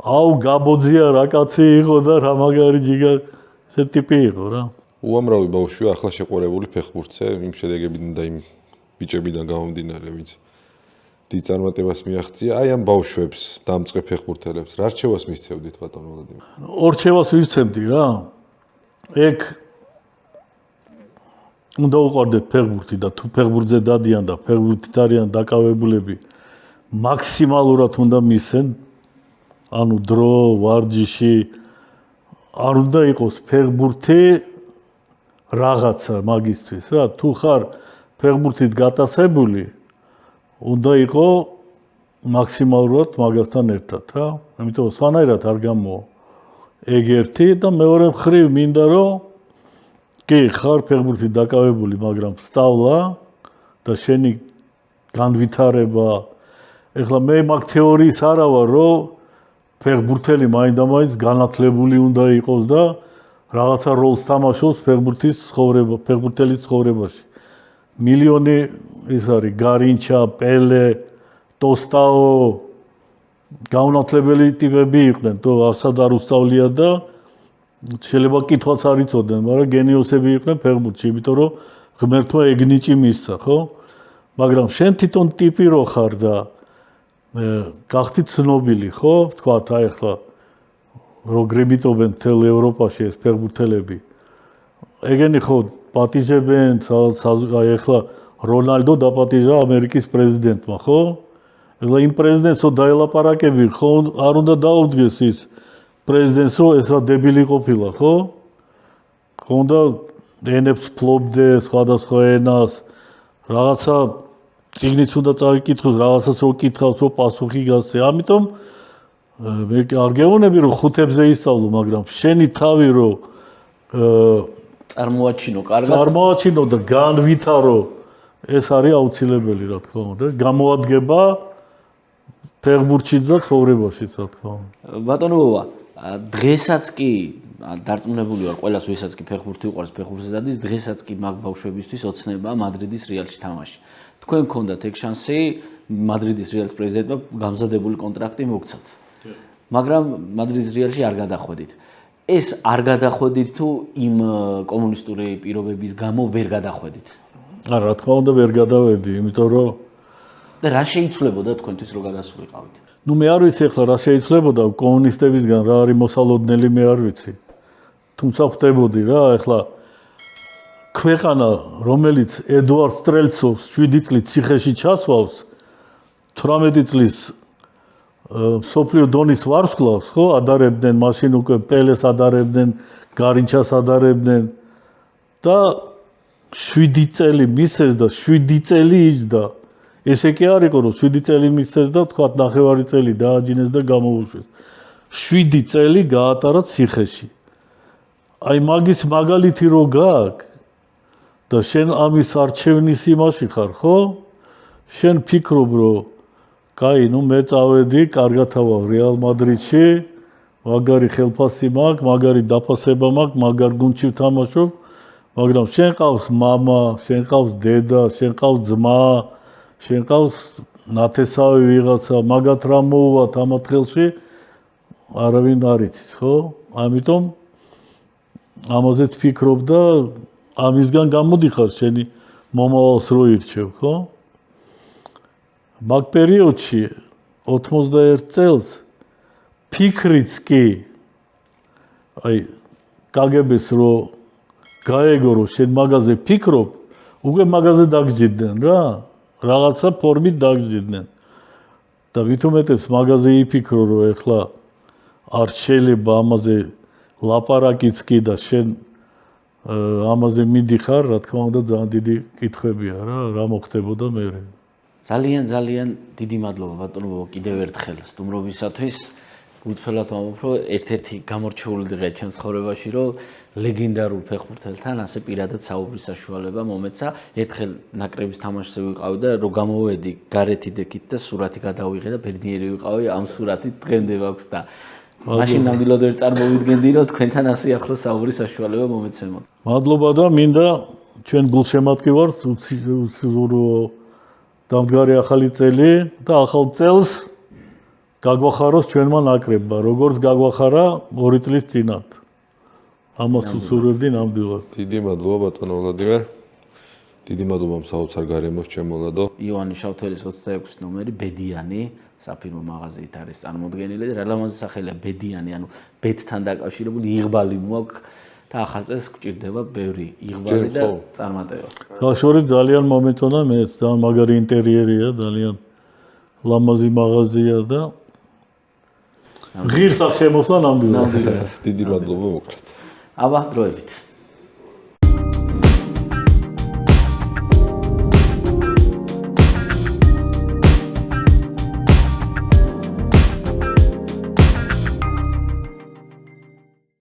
აუ გაბოძია რა კაცი იყო და რა მაგარი ჯიგარ ეს ტიპი იყო რა უამრავი ბავშვია ახლა შეყვარებული ფეხბურთზე იმ შედეგებიდან და იმ ბიჭებიდან გამომდინარე ვინც დიდ წარმატებას მიაღწია აი ამ ბავშვებს დამწყე ფეხბურთელებს რა რჩევას მისცემდით ბატონო ვლადიმერ ორჩევას ვივცემდი რა ეგ უნდა უყარდეთ ფეხბურთი და თუ ფეხბურთზე დადიან და ფეხბურთით არიან დაკავებულები მაქსიმალურად უნდა მისცენ ანუ დრო ვარჯიში არ უნდა იყოს ფეხბურთი რაღაცა მაგისთვის რა თუ ხარ ფეხბურთით გატაცებული უნდა იყო მაქსიმალურად მაგასთან ერთად რა ამიტომ სხვანაირად არ გამოვა ეგ ერთი და მეორე მხრივ მინდა რომ კი ხარ ფეხბურთით დაკავებული მაგრამ სწავლა და შენი განვითარება ეხლა მე მაგ თეორიის არა ვარ რომ ფეხბურთელი მაინდა-მაინც განათლებული უნდა იყოს და რაღაცა როლს თამაშობს ფეხბურთელის ცხოვრებაში. მილიონი ის არის გარინჩა, პელე, ტოსტაო გაუნათლებელი ტიპები იყვნენ, თუ არსად არ უსწავლია და შეიძლება კითხვაც არ იცოდნენ, მაგრამ გენიოსები იყვნენ ფეხბურთში, იმიტომ რომ ღმერთმა ეგ ნიჭი მისცა, ხო? მაგრამ შენ თვითონ ტიპი რო ხარ და გახდით ცნობილი, ხო? თქვათ აი ახლა რო გრემიტობენ მთელ ევროპაში ეს ფეხბურთელები. ეგენი ხო პატიჟებენ, აი ახლა რონალდო დაპატიჟა ამერიკის პრეზიდენტმა, ხო? ეხლა იმ პრეზიდენტსო დაელაპარაკები, ხო, არ უნდა დაუდგეს ის პრეზიდენტს, რომ ეს რა დებილი ყოფილა, ხო? ხო უნდა ენებს ფლობდეს, სხვადასხვა ენას, რაღაცა წიგნიც უნდა წაიკითხოს, რაღაცას რო კითხავს, რომ პასუხი გასცე. ამიტომ მე არ გეუბნები რომ ხუთებზე ისწავლო, მაგრამ შენი თავი რომ წარმოაჩინო, კარგად წარმოაჩინო და განვითარო, ეს არის აუცილებელი, რა თქმა უნდა. გამოადგება ფეხბურთშიც და ცხოვრებაშიც, რა თქმა უნდა. ბატონო ბობა, დღესაც კი დარწმუნებული ვარ, ყველას ვისაც კი ფეხბურთი უყვარს, ფეხბურთზე დადის, დღესაც კი მაგ ბავშვებისთვის ოცნებაა მადრიდის რეალში თამაში. თქვენ გქონდათ ეგ შანსი მადრიდის რეალის პრეზიდენტმა გამზადებული კონტრაქტი მოგცათ. მაგრამ მადრიდის რეალში არ გადახვედით. ეს არ გადახვედით თუ იმ კომუნისტური პირობების გამო ვერ გადახვედით? არა, რა თქმა უნდა ვერ გადავედი, იმიტომ რომ და რა შეიცვლებოდა თქვენთვის რომ გადასულიყავით? ნუ მე არ ვიცი ახლა რა შეიცვლებოდა კომუნისტებისგან, რა არის მოსალოდნელი მე არ ვიცი. თუმცა ხვდებოდი რა, ახლა ქვეყანა, რომელიც ედუარდ სტრელცოვს 7 წლით ციხეში ჩასვავს, 18 წლის სოფლიო დონის ვარსკვლავს, ხო, ადარებდნენ, მაშინ უკვე პელეს ადარებდნენ, გარინჩას ადარებდნენ და 7 წელი მისცეს და 7 წელი იჯდა. ესე კი არ იყო, რომ 7 წელი მისცეს და თქვათ 9 წელი დააჯინეს და გამოუშვეს. 7 წელი გაატარა ციხეში. აი მაგის მაგალითი რო გააქვს და შენ ამის არჩევნის იმაში ხარ, ხო? შენ ფიქრობ, რომ კაი, ნუ მე წავედი, კარგად ავარ რეალ მადრიდში, მაგარი ხელფასი მაქვს, მაგარი დაფასება მაქვს, მაგარ გუნდში ვთამაშობ, მაგრამ შენ ყავს მამა, შენ ყავს დედა, შენ ყავს ძმა, შენ ყავს ნათესავი ვიღაცა, მაგათ რა მოუვათ ამ ხელში, არავინ არ იცის, ხო? ამიტომ ამაზეც ფიქრობ და ამისგან გამოდიხარ შენი მომავალს რო ირჩევ, ხო? მაგ პერიოდში 91 წელს ფიქრიც კი აი კგბ-ს რო გაეგო რომ შენ მაგაზე ფიქრობ, უკვე მაგაზე დაგჯიდნენ რა, რაღაცა ფორმით დაგჯიდნენ. და ვითომეტეს მაგაზე იფიქრო რომ ეხლა არ შეიძლება ამაზე ლაპარაკიც კი და შენ ამაზე მიდიხარ, რა თქმა უნდა ძალიან დიდი კითხვებია რა მოხდებოდა მერე. ძალიან დიდი მადლობა ბატონო კიდევ ერთხელ სტუმრობისათვის. გულწრფელად ვამბობ, რომ ერთ-ერთი გამორჩეული დღეა ჩემს ცხოვრებაში, რომ ლეგენდარულ ფეხბურთელთან ასე პირადად საუბრის საშუალება მომეცა. ერთხელ ნაკრების თამაშზე ვიყავი და რო გამოვედი გარეთ იდექით და სურათი გადავიღე და ბედნიერი ვიყავი ამ სურათით დღემდე მაქვს და მაშინ ნამდვილად ვერ წარმოვიდგენდი, რომ თქვენთან ასე ახლოს საუბრის საშუალება მომეცემოთ. მადლობა და მინდა ჩვენ გულშემატკივარს უცურვო დამდგარი ახალი წელი და ახალ წელს გაგვახაროს ჩვენმა ნაკრებმა, როგორც გაგვახარა 2 წლის წინათ. ამას უსურვებდი ნამდვილად. დიდი მადლობა ბატონო ვლადიმერ. დიდი მადლობა საოცარ გარემოს ჩემო ლადო. ივანის შავთველის 26 ნომერი ბედიანი საფირმო მაღაზიით არის წარმოდგენილი და რელევანტი სახელია ბედიანი, ანუ ბედთან დაკავშირებული იღბალი მოაქვს და ახალ წელს გვჭირდება ბევრი იღბალი და წარმატება. შორის ძალიან მომეწონა მეც, ძალიან მაგარი ინტერიერია, ძალიან ლამაზი მაღაზია და ღირს აქ შემოსვლა ნამდვილად. დიდი მადლობა მოკლედ. აბა დროებით.